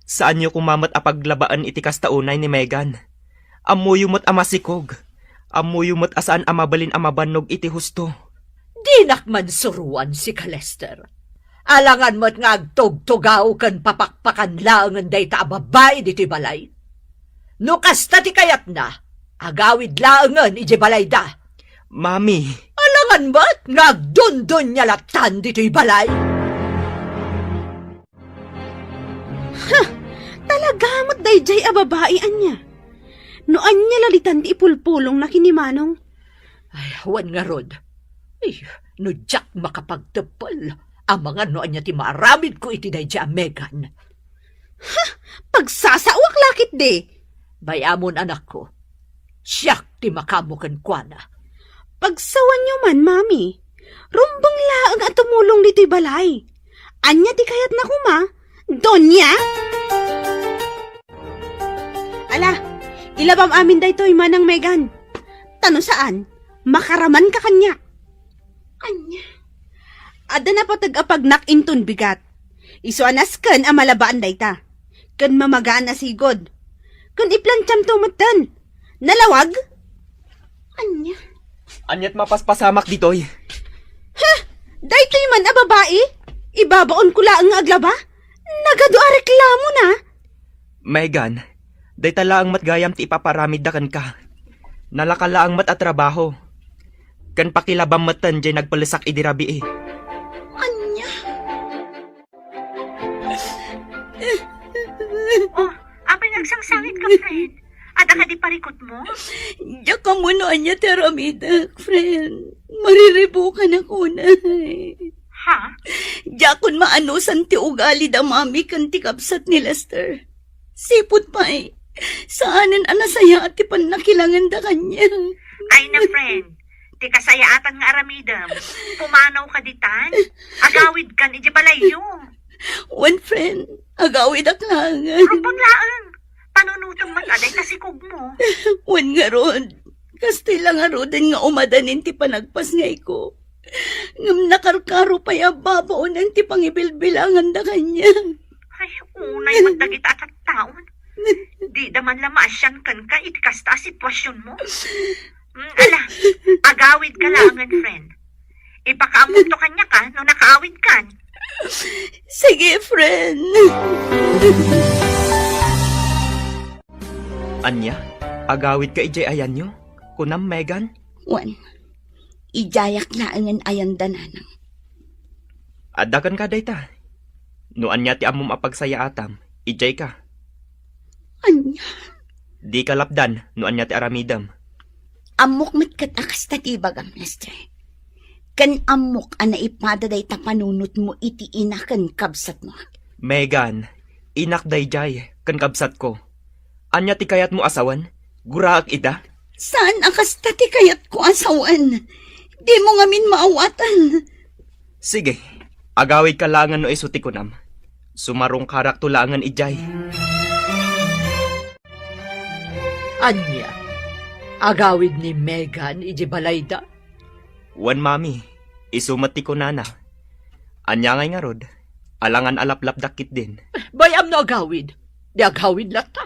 saan niyo kumamat apaglabaan iti kastaunay ni Megan? Amuyumot amasikog. Amuyumot asaan amabalin amabanog iti husto.
Di nakman suruan si Kalester. Alangan mo't nga agtog-tugaw kan papakpakan laangan day ta babae dito'y balay. No kasta ti kayat na, agawid laangan iti balay da.
Mami,
Alangan mo't nga agdundon niya latan dito'y balay.
Talaga mo't dayjay a babae anya. Noan niya lalitan ti ipulpulong na kinimanong.
Ay, wan nga rod. Ay, no jak makapagtapal. Ang mga noan niya ti maaramid ko iti day siya Megan.
Pagsasawak lakit de.
Bayamon anak ko. Siyak ti makamukan kwa na.
Pagsawan niyo man, mami. Rumbang laang at tumulong dito'y balay. Anya ti kayat na kuma? Donya? Ala, ilabam amin daytoy manang Megan. Tano saan? Makaraman ka kanya.
Anya.
Ada na patag-apagnak inton bigat. Isuanas kan ang malabaan dayta. Kan mamagaan na sigod. Kan iplantyam tumatan. Nalawag?
Anya.
anyat mapaspasamak ditoy.
Daytoy man a babae? Ibabaon ko laang nga aglaba? Nagado a reklamo na.
Megan, day talaang matgayam ti ipaparamid da kan ka. Nalakalaang mat at trabaho. Kan pakilabam matan jay nagpalisak idirabi eh.
Anya.
Oh, apay nagsangsangit ka, friend. Ada ka di parikot mo?
Diyak ka muna anya teramidak, friend. Mariribukan ako na.
Ha?
Diyak kun maanusan ti ugali da mami kan ti kapsat ni Lester. Sipot pa eh. Saanan anasaya at ti panakilangan da kanya.
Ay na, friend. Di kasayaatan nga aramidam. Pumanaw ka ditan. Agawid kan iji balayo.
One friend, agawid aklangan.
Rupang laang. Panunutong mag-aday kasikog mo.
Wan nga ron. Kastila nga ron din nga umadanin ti panagpas ngay ko. Ngam nakarkaro pa ya babaunan ti pangibilbilangan da kanya.
Ay, unay magdagita at taon. Di daman lamasyan kan ka itikasta sitwasyon mo. Ala, agawid ka langan, friend. Ipakaamot to kanya ka no nakaawid kan.
Sige, friend.
Anya, agawid ka ijay ayan nyo? Kunam, Megan?
Wan, ijayak laangan ayan dananang.
Adakan ka dayta. No anya ti amom apagsaya atam, ijay ka.
Anya,
Di ka lapdan, no anya ti aramidam.
amok matkat akas tatibagam, Lester. Kan amok ana ipadaday tapanunot mo iti inakan kabsat mo.
Megan, inak dayjay, kan kabsat ko. Anya ti kayat mo asawan? Guraak ida?
Saan akas tati kayat ko asawan? Di mo ngamin maawatan.
Sige, agawid ka langan no isuti ko nam. Sumarong karak tulangan ijay.
Anya, agawid ni Megan iji balayda.
Wan mami, isumati ko nana. Anya ngay nga rod, alangan alaplap dakit din.
Bayam no agawid. Di agawid lata.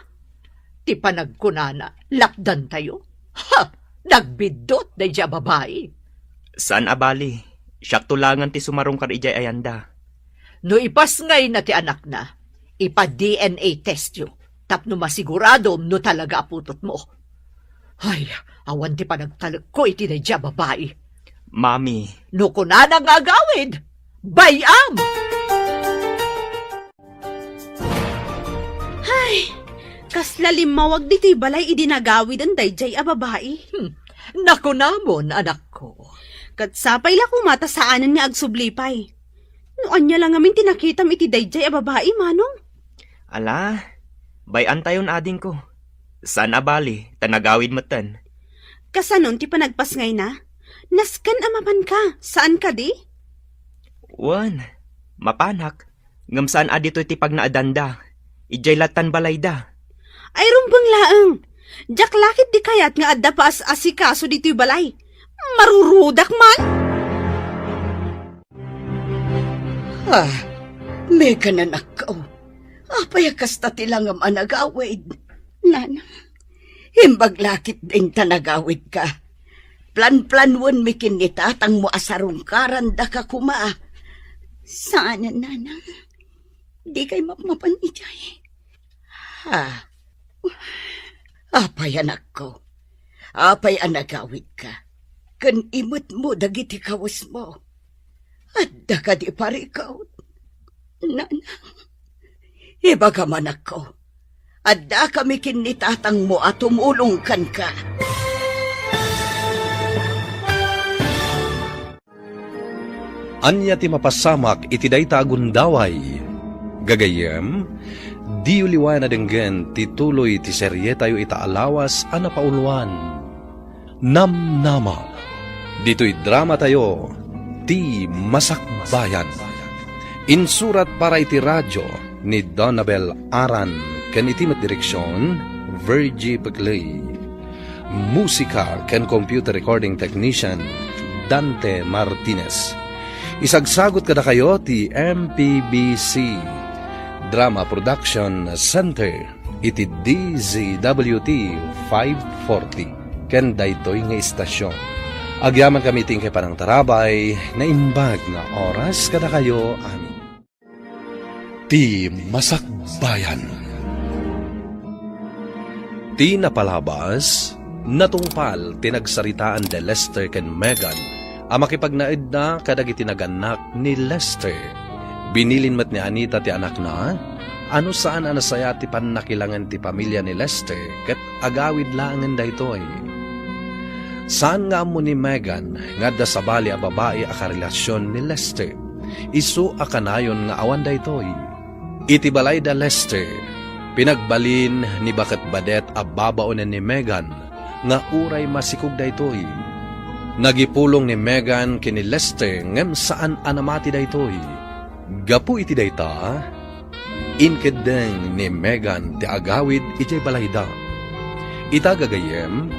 Ti panagkunana, lapdan tayo. Ha! Nagbidot na siya babae.
Saan abali? Siyak tulangan ti sumarong kar ijay ayanda.
No ipas ngay na ti anak na, ipa-DNA test yo. Tapno masigurado no talaga aputot mo. Ay, awan ti panagtalag ko iti na siya babae.
Mami,
No kunana nga agawid, bayam!
Kaslalim mawag dito'y balay idinagawid ang dayjay a babae.
Nakunamon, anak ko.
Katsapay la kumata saanan nga agsublipay. Noan niya lang amin tinakitam iti dayjay a babae, manong.
ala, bayan tayon ading ko. Saan abali, tanagawid matan.
Kasanon ti panagpasngay na? Naskan amapan ka, saan ka di?
Wan, mapanak. Ngam saan adito ti pag naadanda. Ijay latan balayda.
Ay rumbang laeng. Jak lakit di kayat nga adda pa as asikaso dito'y balay. Marurudak man.
Mega na nakaw. Apay kasta tilang ang managawid.
Nanang,
Himbag lakit din tanagawid ka. Plan-planwan mi kinitatang mo asarong karanda ka kuma.
sana nanang. Di kay mapmapan ijay.
Apay anak ko. Apay anagawid ka. Kan imot mo dagiti kawas mo. Adda ka di parikaw.
Nanang,
Ibaga man ako. Adda kami kinitatang mo at tumulong kan ka.
Anya ti mapasamak iti dayta agundaway. Gagayem, di uliwan na denggen tituloy ti serye tayo itaalawas a napauluan. Namnama. Dito'y drama tayo, ti Masakbayan. Insurat para iti radyo ni Donabel Aran, ken iti direksyon, Virgie Bagley. Musika ken computer recording technician, Dante Martinez. Isagsagot kada kayo ti MPBC Drama Production Center iti DZWT 540 ken daytoy nga istasyon. Agyaman kami tingkay panang tarabay na imbag na oras kada kayo amin. Ti Masakbayan. Ti napalabas, natungpal tinagsaritaan de Lester ken Megan ang makipagnaid na kadagiti naganak ni Lester. Binilin mat ni Anita ti anak na, ano saan anasaya ti pannakilangan ti pamilya ni Lester ket agawid laangan daytoy. Saan nga mo ni Megan nga da sabali a babae a karelasyon ni Lester, isu a kanayon nga awan daytoy. Iti balay da Lester, pinagbalin ni Baket Badet a babaonen ni Megan nga uray masikog daytoy. Nagipulong ni Megan kini Lester ngem saan anamati daytoy. Gapu iti dayta, inkedeng ni Megan ti agawid iti balayda. Itagagayem,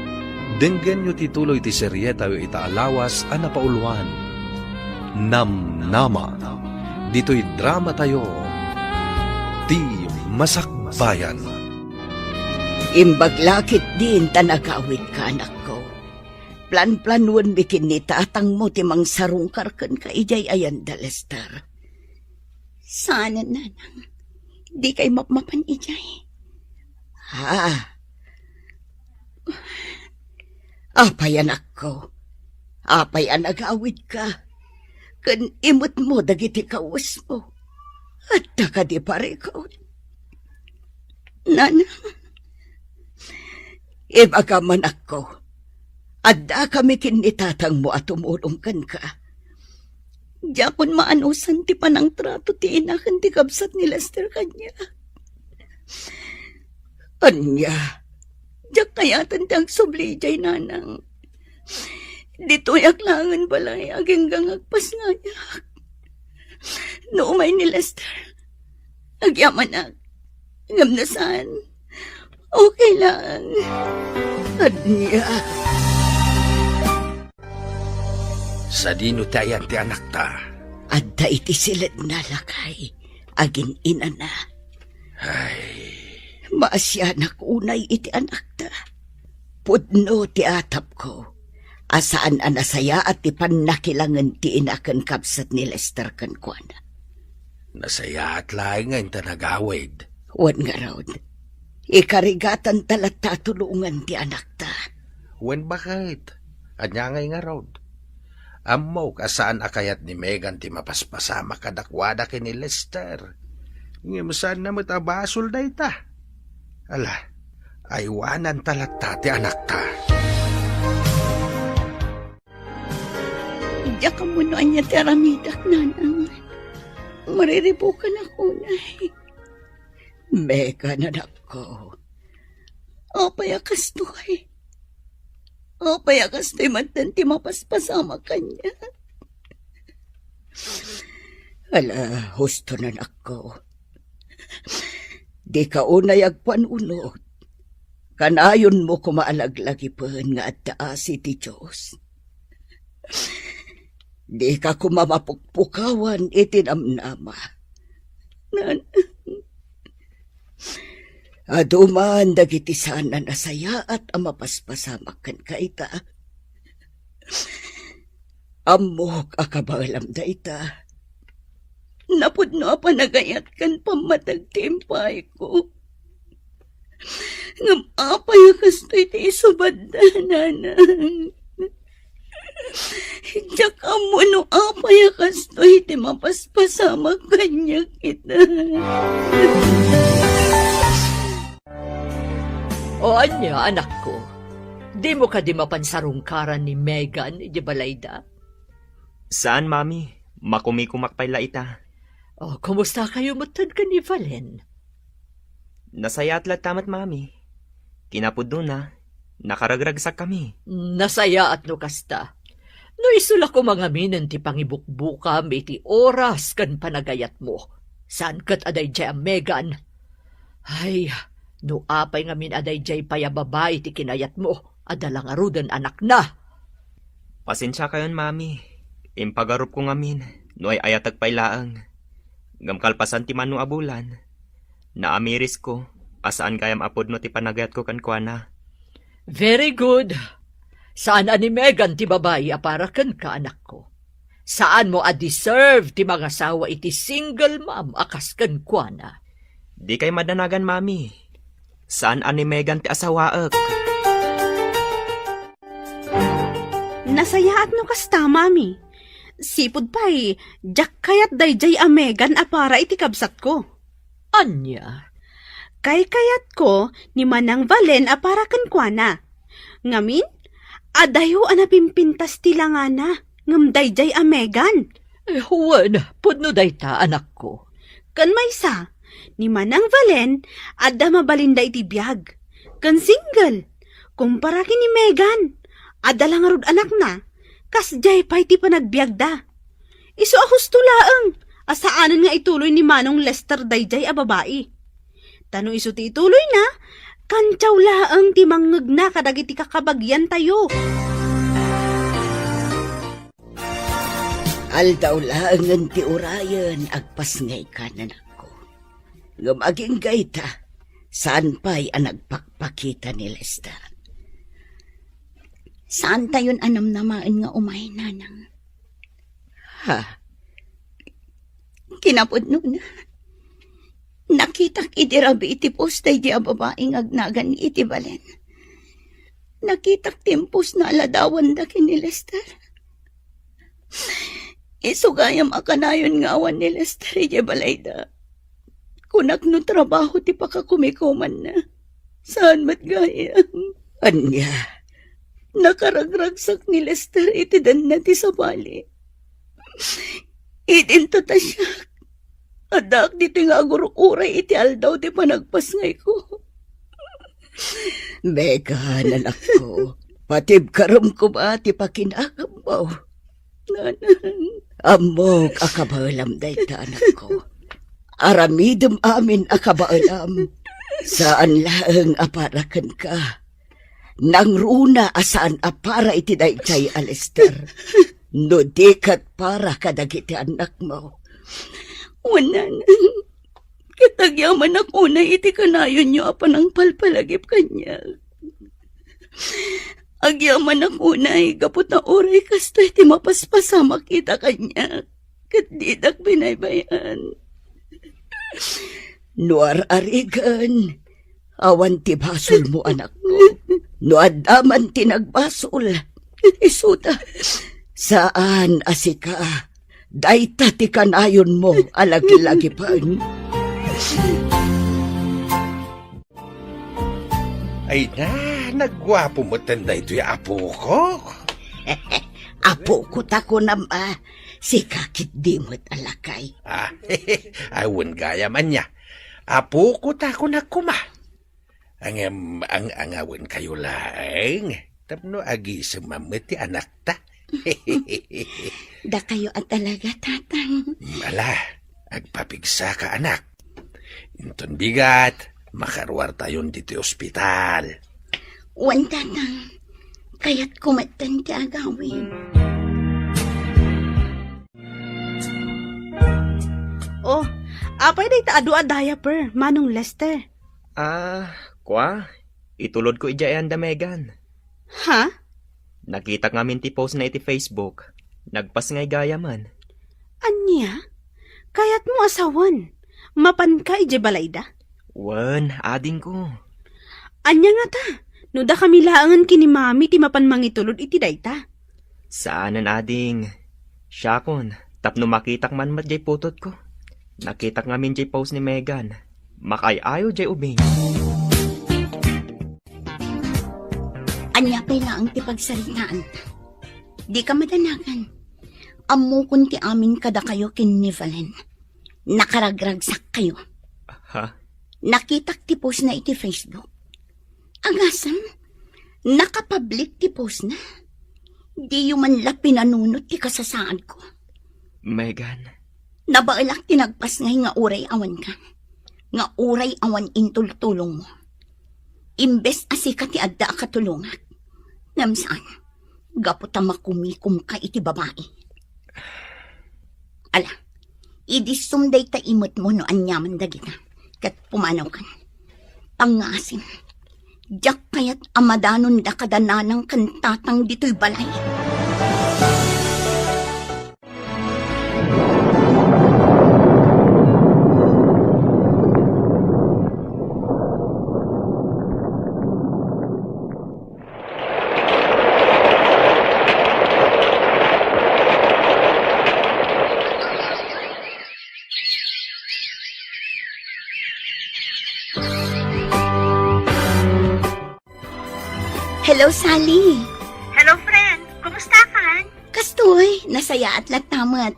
denggen yu tituloy ti serye tayo itaalawas a napauluan. Namnama. Dito'y drama tayo, ti Masakbayan.
Imbag lakit din tanagawid ka anak ko. Plan-planwan bikin ni tatang mo timang sarungkar kan ka ijay ayan da Lester.
sana nanang. Di kay mapmapan ijay.
Apay anak ko. Apay anagawid ka. Kan imot mo dagiti kawas mo. At ka di pare ko.
Nanang,
Ibaga man ako. Adda kami kinitatang mo at tumulong kan ka.
Jakon maanusan ti panang trato ti inakan ti kabsat ni Lester kanya.
Anya,
Jak kayatan ti agsubli jay nanang. Dito'y aklangan balay aging gangagpas nga niya. Noumay ni Lester. Agyaman na. Ngamnasan. Okay lang.
anya.
Sa dino tayan ti anak ta.
Adda iti silid na lakay. Agin ina na.
Ay,
Maasyanak unay iti anak ta. Pudno ti atap ko. Asaan anasaya at ti pannakilangan ti inakan kapsat ni Lester kan kuana.
nasaya at laing ngayon tanagawid.
Wan nga raod. Ikarigatan talat tatulungan ti anak ta.
Wen bakit? Anya ngay nga rod. Ammo kasaan akayat ni Megan ti mapaspasama kadakwada kini Lester. Ngimsan na matabasol da ita. Ala, aywanan talat ti anak ta.
Jak ka muna niya ti aramidak nanang. Mariribukan ako na.
Megan anak ko.
Apay akastoy. Apay akastoy matan ti mapaspasama kanya.
Ala, husto na anak ko. Di ka unay agpanunod. Kanayon mo kumaalaglagipan nga at taasi ti Diyos. Di ka kumamapukpukawan itinamnama. Aduman dagiti sana nasaya at amapaspasamak kan kaita. Amok akabalam da ita. Napudno panagayat kan pamatagtimpay ko. Ngam apay kastoy ti isubad nanang. Diyak amo no apay kastoy ti mapaspasamak kanya kita.
O anya, anak ko, di mo ka di mapansarungkaran ni Megan, di balayda?
Saan, Mami? Makumikumakpay la ita.
O, kumusta kayo matad ka ni Valen?
Nasaya at tamat, Mami. Kinapudno na. Nakaragragsak kami.
Nasaya at no kasta. No isula ko mga minen ti pangibukbuka may ti oras kan panagayat mo. Saan kat aday jay ang Megan? Ay, no apay nga min aday jay payababay ti kinayat mo. Adalang arudan anak na.
Pasensya kayon, Mami. Impagarup ko ngamin. No ay ayatag pailaang. Gamkalpasan ti manu abulan. Naamiris ko. Asaan kayam apod no ti panagayat ko kan kuana.
Very good. Saan ani Megan ti babayi aparakan ka anak ko? Saan mo a-deserve ti mga sawa iti single mom akas kan kuana?
Di kay madanagan, Mami. Saan ani Megan ti asawaak?
Nasaya at no kasta, Mami. Sipod pa'y, jak kayat dayjay a Megan apara iti kabsat ko.
Anya?
Kay kayat ko ni Manang Valen apara kan kuana. Ngamin, adayo anapimpintas ti langana, ngam dayjay a Megan.
Huwan, pudno dayta anak ko.
Kan maysa, ni Manang Valen, adda mabalinda iti biyag. Kan single, kumpara ki ni Megan, adda lang arud anak na, kas jay pa iti panagbiag da. Isu ahusto laeng, asaanan nga ituloy ni Manong Lester dayjay a babae. Tano isu ti ituloy na, kantsaw laeng ti mangngeg na kadagiti kakabagyan tayo.
Aldaw laangan ti urayan agpasngay ka nanak ko. Ngumaging gayta, saan pa'y anagpakpakita ni Lester?
Saan tayon anamnamaan nga umay nanang?
Ha?
Kinapod nun. Nakitak iti rabi iti postay di babaeng agnagan ni iti Valen. Nakitak timpos na aladawan da ni Lester. Isugayam akanayon nga awan ni Lester iti balayda. Kunak no trabaho ti pakakumikuman na. Saan matgayam?
Anya?
Nakaragragsak ni Lester iti dan na ti sabali. Itinto ta siya. Adak dito nga agurukuray iti aldaw ti panagpasngay ko.
Megan, anak ko, patib karam ko ba ti pakinakam mo?
Nanang.
Amok akabalam dayta, anak ko. Aramidem amin akabaalam. Saan laeng aparakan ka? Nang runa asaan apara iti dayjay a Lester. No dikat para kadagiti anak mo.
Wanan. Kitagyaman ako na iti kanayon niyo apan ang palpalagip kanya. Agyaman ako na gapot na oray kasta iti mapaspasama kita kanya. Kat didak binaybayan.
Nuar arigan. Awan ti basol mo, anak ko. No adaman ti nagbasol.
Isuta.
Saan asika? Dayta ti kanayon mo alagi-lagi pan.
Ay na, nagwapo mo tanda ito'y apo ko.
Apo ko tako nama. Si kakit di mo't alakay.
Awan gaya man niya. Apo ko tako na kuma. Ang awan kayo laeng. Tapno agi sumamit ti anak ta.
Da kayo at talaga, tatang.
Mala, agpapigsa ka anak. Inton bigat, Makaruar tayon dito ospital.
Wan Danang, kaya't kumatan ti agawid.
Oh, apay day ta adu a diaper, Manong Lester.
Kwa? Itulod ko ijay anda, Megan.
Ha?
Nakita ngamin ti post na iti Facebook. Nagpas ngay gaya man.
Anya? Kayat mo asawan. Mapan ka ije balayda?
Wan, ading ko.
Anya nga ta? No da kami laangan kini mami ti mapan mangitulod iti dayta.
Saanan ading? Syakon, tapno makitak man mat jay putot ko. Nakitak ngamin jay post ni Megan. Makayayo jay ubing.
Anya pa'y laang ti pagsaritaan. Di ka madanagan. Amo kun ti amin kada kayo kin ni Valen. Nakaragragsak kayo.
Ha?
Nakitak ti post na iti Facebook. Agasam, nakapublic ti post na. Di yung manla pinanunot ti kasasaan ko.
Megan,
Nabailak tinagpas ngay nga uray awan ka. Nga uray awan intultulong mo. Imbes asika ti adda katulungat. Namsaan, gaputa makumikum ka iti babae. Ala, idisumday ta imot mo no anyaman dagita. Kat pumanaw kan. Pangasim. Diyak kayat amadanon da kadananang kantatang dito'y balay. Hello, Sally.
Hello, friend. Kumusta ka?
Kastoy, nasaya at latamat.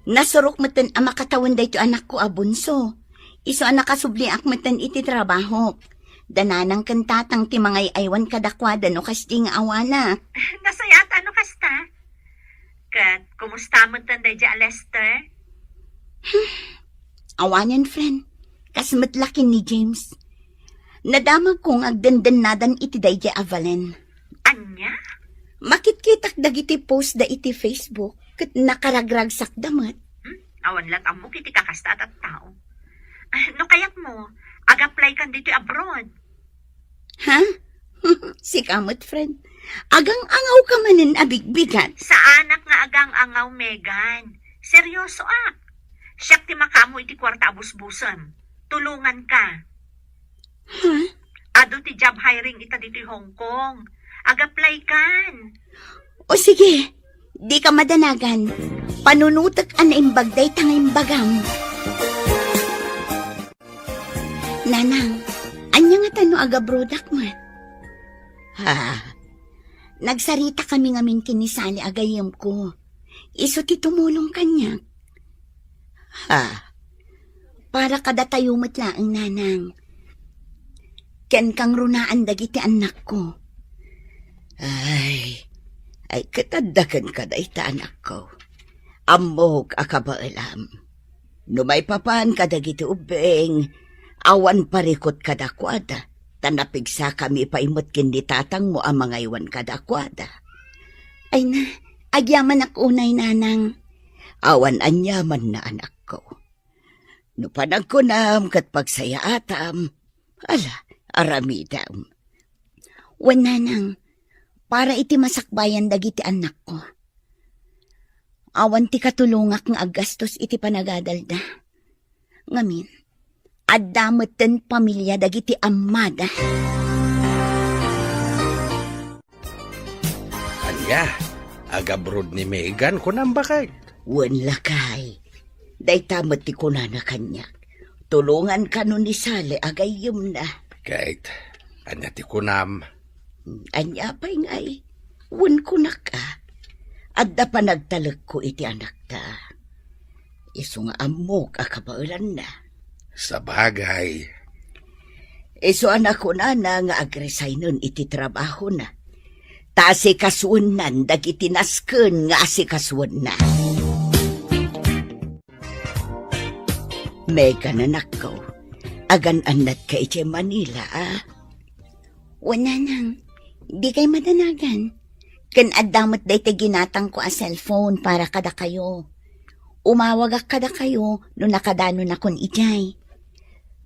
Nasurok matan ang makatawan dayto anak ko abunso. Iso anak kasubli ak matan iti trabaho. Dananang kantatang ti mga aywan kadakwada no kasting awana.
Nasayat ano kasta? Kat, kumusta mo tanday dya, Lester?
Awanan, friend. Kasmatlakin ni James. Nadamag kong agdandan-nadan iti dayja avalen.
Anya?
Makitkitak dagiti post da iti Facebook kat nakaragragsak damat.
Awan lang ang mukiti kakasta at tao. No kayat mo, ag-apply kan dito abroad.
Ha? Si kamot, friend. Agang-angaw ka manin abigbigat.
Sa anak nga agang angaw, Megan. Seryoso Siyak ti makamo iti kwarta abus-busan. Tulungan ka.
Ha?
Ado ti job hiring ita dito Hong Kong. Ag-apply kan.
O sige, di ka madanagan. Panunutak an imbagday tangay bagam. Nanang, anya nga tano agabrodak mo? Ha? Nagsarita kami ngamin kinisali agayam ko. Iso ti tumulong kanya. Ha? Para kada tayo matlaang nanang. Ken kang runaan dagiti anak ko. Ay katadakan ka da ita anak ko. Amog akabailam. Numay papan ka dagiti ubeng, awan parikot kadakwada. Tanapigsa kami paimot kindi tatang mo ang mga iwan kadakwada. Ay na, agyaman ako unay nanang. Awan anyaman na anak ko. No panagkunam kat pagsaya atam, ala, aramidam. Wananang, para iti masakbayan dagiti anak ko. Awan ti katulungak nga agastos iti panagadalda. Ngamin, addametten pamilya dagiti amada.
Anya, agabroad ni Megan kunam bakay.
Wan lakay. Day tamat ti kunana kanyak. Tulungan ka nun ni Sale agayom na.
Kahit, anya ti kunam.
Anya pa ingay. Wan ko na ka. Adda pa nagtalag ko iti anak ta. Iso nga amok akabaulan na.
Sa bagay.
Iso anak ko na nga agresay nun iti trabaho na. Ta si kasunan dagiti nasken nga si kasuan na. Mega nanak ko.
Agan anad ka iti Manila, ah.
Wala nang. Di kay madanagan. Kan adamot day te ginatang ko a cellphone para kada kayo. Umawag kada kayo no nakadano na kon ijay.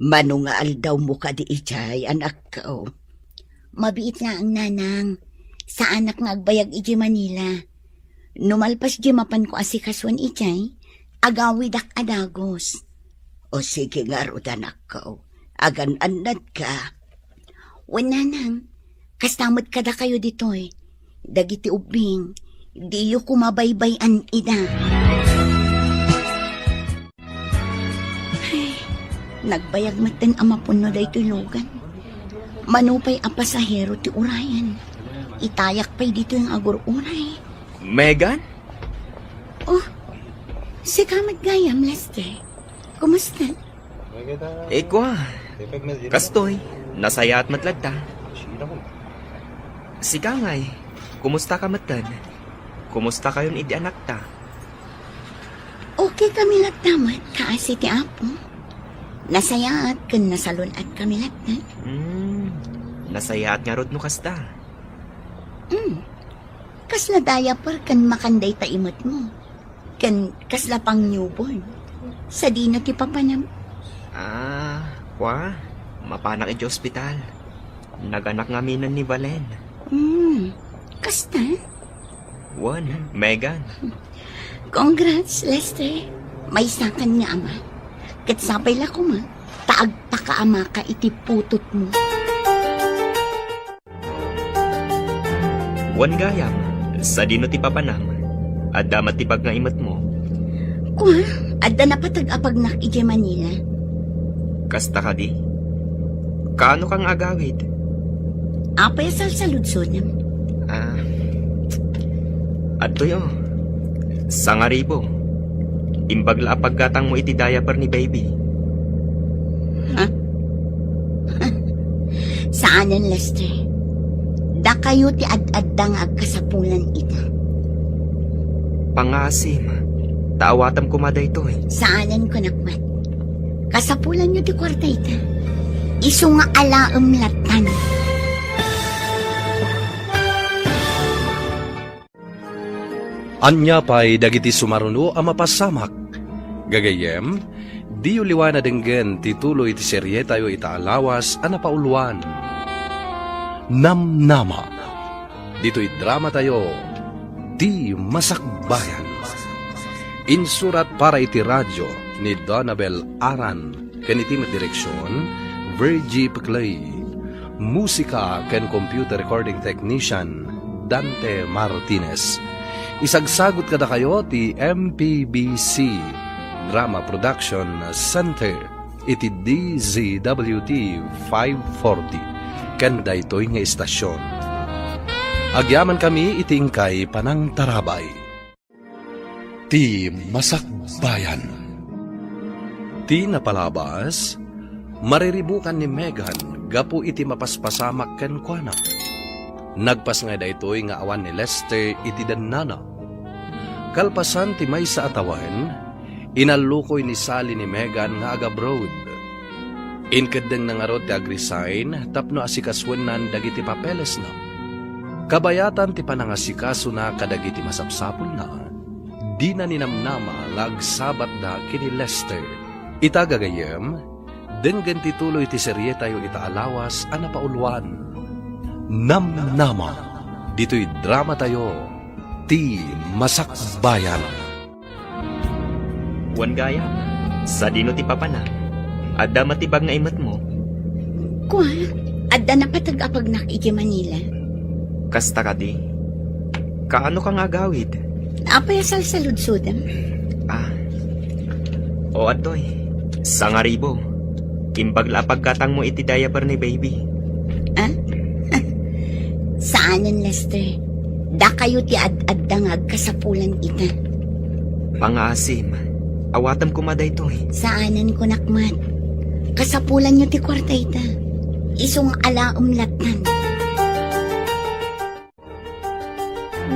Manungaal daw mo ka di ijay, anak ko.
Mabiit nga ang nanang. Sa anak nga agbayag iji Manila. Numalpas di mapan ko asikaswan ijay. Agawidak adagos.
O sige nga ro, anak ko. Agan anad ka.
Wala nang. Kastamot kada kayo ditoy. Dagiti ubing. Di yu kumabaybayan ida. Ay, nagbayag matan amapun no day tulugan. Manupay a pasahero ti urayan. Itayak pa'y dito yung agur-uray.
Megan?
Oh, si Kamat Gayam, Lester. Kumusta?
Ikwa. Kastoy. Nasaya at matlagta. Si Kangay. Kumusta ka matan? Kumusta kayon idi anak ta?
Okay kami lagtamat, kaasi ti Apo. Nasaya at kan nasalun at kami lagtat.
Nasaya at nga rod no kasta.
Kasla diaper kan makanday ta imot mo. Kan kasla pang newborn. Sa di na ti papanam.
Kwa? Mapanak iti ospital. Naganak nga minan ni Valen.
Kasta?
Megan.
Congrats, Lester. May sakan nga ama. Kat sabay la ko ma. Taag pa ka ama ka iti putot mo.
Gayam. Sa dino ti papanam. Adamat ti pag nga imat mo.
Kwa, adda na patag-apag nak ije Manila.
Kasta ka di? Kaano kang agawid?
Apay sa ludsodam.
Adtoy Sangaribo. Imbagla paggatang mo iti diaper ni baby.
Saanan, Lester? Da kayo ti ad-addang agkasapulan ita.
Pangasim. Taawatam kumada ito
Saanan ko nakmat? Kasapulan nyo ti kwarta ita. Iso nga alaam latan.
Anya pa'y dagiti sumaruno a mapasamak. Gagayem, di uliwana denggen tituloy ti serye tayo itaalawas a napauluan. Namnama. Dito'y drama tayo, di masakbayan. Insurat para iti radyo ni Donabel Aran, kanitimat direksyon, Virgie Peclay. Musika ken computer recording technician, Dante Martinez. Isagsagot kada kayo ti MPBC Drama Production Center iti DZWT 540 kanda ito'y nga istasyon. Agyaman kami iti ingkay panang tarabay. Ti Masakbayan. Ti napalabas, mariribukan ni Megan gapu iti mapaspasamak ken kuana. Nagpas nga daytoy nga awan ni Lester iti dannana. Kalpasan ti maysa atawan, inalukoy ni Sally ni Megan nga aga-abroad. Inkadeng na nga ro ti agresign tapno asikaswenan dagiti papeles na. Kabayatan ti panangasikaso na kadagiti masapsapol na. Di na ninamnama lagsabat da kini Lester. Itagagayem, denggan tituloy ti serye tayo itaalawas a napauluan. Namnama. Dito'y drama tayo, ti Masakbayan.
Gayam. Sa dino ti papana. Adda matibag nga imat mo.
Kwa, adda na patag-apag nak ije Manila.
Kasta ka di? Kaano kang agawid?
Apay sa ludsodam.
O atoy. Sangaribo. Imbagla pagkatang mo iti diaper ni baby.
Saanan, Lester? Da kayo ti ad-addangag kasapulan ita.
Pangasim. Awatam kumada ito
Saanan ko nakmat? Kasapulan nyo ti kwarta ita. Isong alaam latan.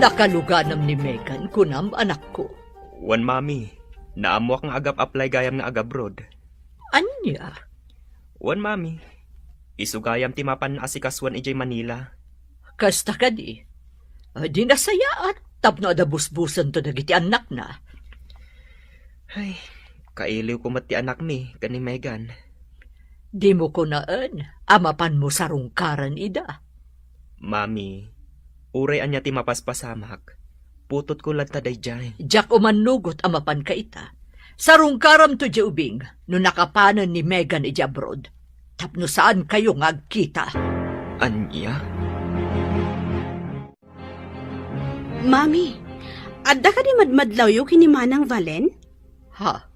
Nakaluganam ni Megan, kunam anak ko.
Mami. Naamwak nga agap-apply gayam nga agabroad.
Anya?
Wan, mami. Isugayam ti mapan asikaswan ijay Manila.
Kasta ka di. Di nasaya at tapno ada busbusan to dagiti anak na.
Ay, kailiw ko mat ti anak mi, kani Megan.
Di mo ko naan, amapan mo sa rungkaran ida.
Mami, uray anya ti mapaspasamak. Putot ko lang taday jay.
Jack umanugot amapan ka ita. Sa rungkaram to di ubing, no nakapanan ni Megan ija abroad. Tapno saan kayo ngagkita?
Anya?
Mami, adda ka di madmadlaw yung kinimanang Valen?
Ha?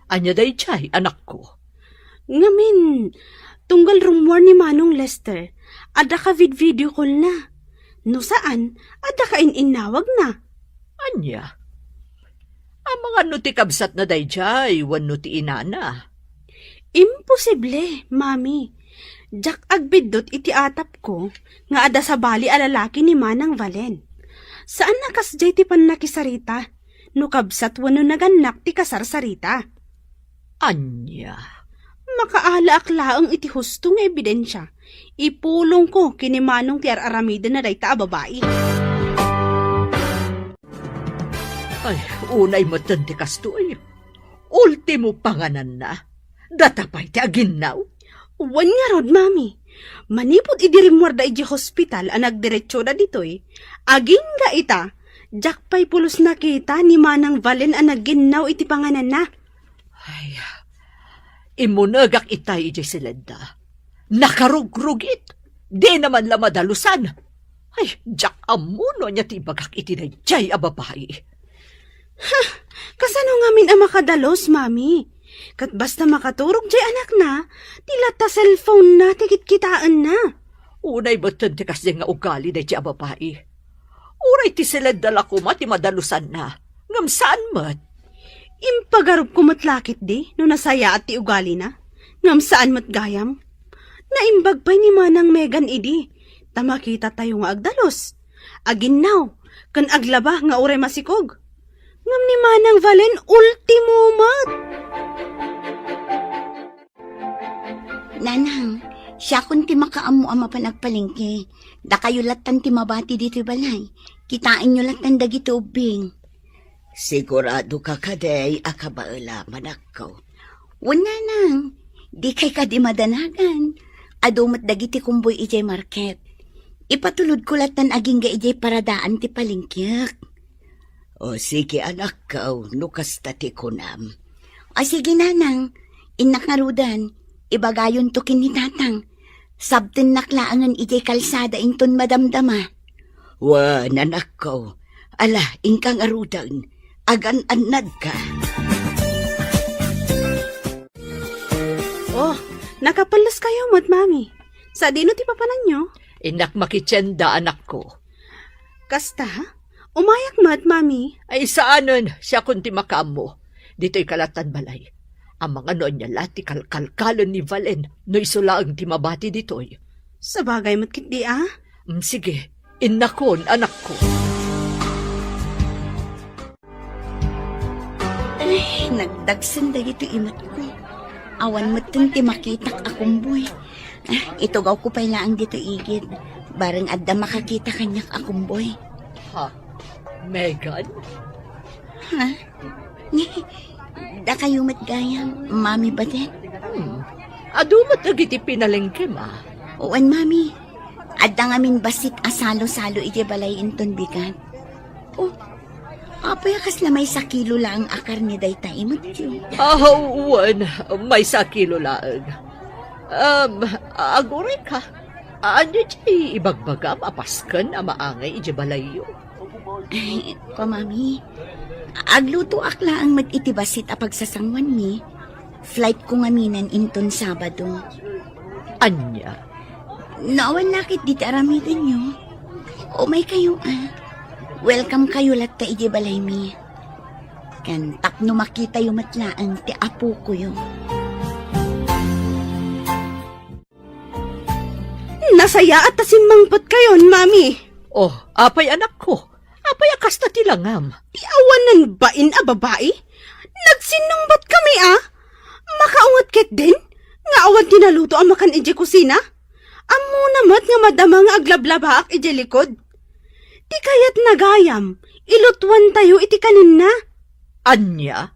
Anya day chay, anak ko.
Ngamin, tunggal rumor ni Manong Lester, adda ka video call na. No saan, adda ka ininawag na.
Anya? Ang mga nutikabsat na day chay, wan nuti inana.
Imposible, Mami. Jack agbidot iti atap ko, nga ada sa bali alalaki ni Manang Valen. Saan nakas jay ti panakisarita? No kabsat wano naganak ti kasarsarita.
Anya?
Makaala-aklaang iti hustong ebidensya. Ipulong ko kini Manong ti aramida na dayta a babae.
Ay, unay matandi kastoy. Ultimo panganan na. Datapay ti aginaw.
Wan nga rod, Mami. Manipod idirimwar da iji hospital ang nagdiretso da ditoy. Aging ga ita, Jack pa'y pulos nakita ni Manang Valen ang nagginaw iti panganan na.
Ay, imunagak itay iji silenda. Nakarugrugit. Di naman la madalusan. Ay, Jack amuno niya ti bagak iti na jay ababay.
Kasano ngamin ang makadalos, Mami? Kat basta makaturog jay anak na, tila ta cellphone na, tikit-kitaan na.
Unay batan ti kasi nga ugali na jay ababay. Uray ti silenda la kuma ti madalusan na. Ngam saan mat?
Impagarup kumatlakit di, no nasaya at ti ugali na. Ngam saan mat gayam? Naimbag pa'y ni Manang Megan idi. Tamakita tayo nga agdalos. Aginaw, kan aglaba nga uray masikog. Ngam ni Manang Valen, ultimo mat.
Nanang, siya kun ti makaamu ama panagpalingke. Da kayo latan ti mabati dito balay. Kitain nyo latan dagiti ubing.
Sigurado ka kaday akabaala manakaw.
Wala nang, di kay ka di madanagan. Adumat dagiti kumboy ijay market. Ipatulod ko latan aging ga ijay paradaan ti palingkyak.
O sige anak kaw, nukas tati kunam.
O sige nanang, inakarudan, ibagayon to kinitatang. Sabten naklaangan ijay kalsada inton madamdama.
Wa nanak kaw, ala ingkang arudan, agan anad ka.
Oh, nakapalas kayo mat, Mami. Sa dino ti papanan nyo?
Inak makitsenda anak ko.
Kasta, umayak mat, Mami.
Ay saanon siya kunti makaamo. Dito'y kalatan balay. Ang mga noon niya lati kalkalkalon ni Valen no isulaang timabati dito'y.
Sa bagay mat kiti ah.
Sige, inakon anak ko.
Ay, nagdagsan dagito imat ko. Awan mo ti makitak akong boy. Ito gaw ko pailaang dito igid. Barang adda makakita kanyak akong boy.
Ha? Megan?
Ha? Da kayo matgayang, Mami ba din?
Adumat agiti pinalengke ma.
Uwan, Mami. Adda ngamin basit asalo-salo iti balay inton bigat. Oh, apay kas lamay sa kilo lang akar ni dayta imot yun.
Uwan, may sakilo laang. Agore ka. Anya di ibagbagam apaskan ang maangay iti balayo.
Ay, ko, Mami. Agluto akla ang mag-itibasit a pagsasangwan mi. Flight ko ngaminan inton Sabado.
Anya?
Naawan lakit di aramidan nyo. O may kayo Welcome kayo latta iti balay mi. Kan tapno makita yung matlaan ti apo ko yung.
Nasaya at tasimmangpot kayon, Mami.
Oh, apay anak ko. Apay akas na tilangam.
Iawanan bain a babae? Nagsinungbat kami ah. Makaungat ket din? Nga awan tinaluto to amakan ije kusina? Amo namat nga madama nga aglablabaak ije likod. Di kayat nagayam, ilutwan tayo iti kanin na.
Anya?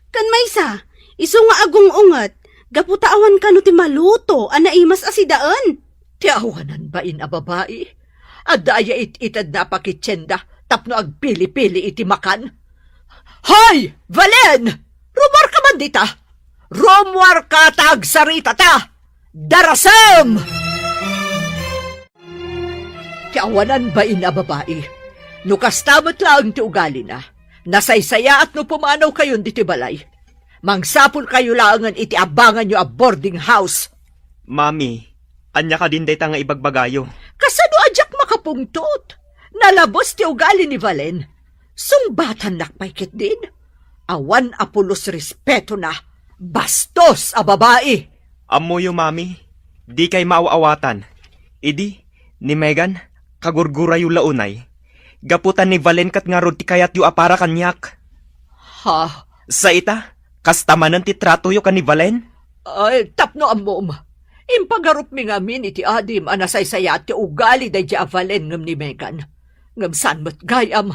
Kan maysa, iso nga agong ungat, gaputaawan ka no ti maluto, anaimas asidaan.
Ti awanan ba in a babae? Adaya itad na pakitsenda, tapno agpili-pili iti makan. Hay! Valen! Rumor ka man dita! Rumor ka tag sarita ta! Darasam! Ti awanan ba in a babae? No kastamot lang ti ugali na. Nasaysaya at no pumanaw kayon diti balay. Mangsapol kayo langan iti abangan nyo a boarding house.
Mami, anya ka din dayta nga ibagbagayo.
Kasano adyak makapungtot? Nalabos ti ugali ni Valen. Sungbatan nakpaikit din. Awan apulos respeto na. Bastos a babae.
Amo yo, mami. Di kay maaawatan. Idi, ni Megan, kagurgura yu launay. Gaputan ni Valen kat nga rod ti kayat yu apara kanyak.
Ha?
Sa ita, kastamanan ti trato yu kan ni Valen?
Ay, tapno amom. Impagarup mi ngamin iti adim anasaysaya ti ugali day di Valen ngam ni Megan. Ngam san matgayam.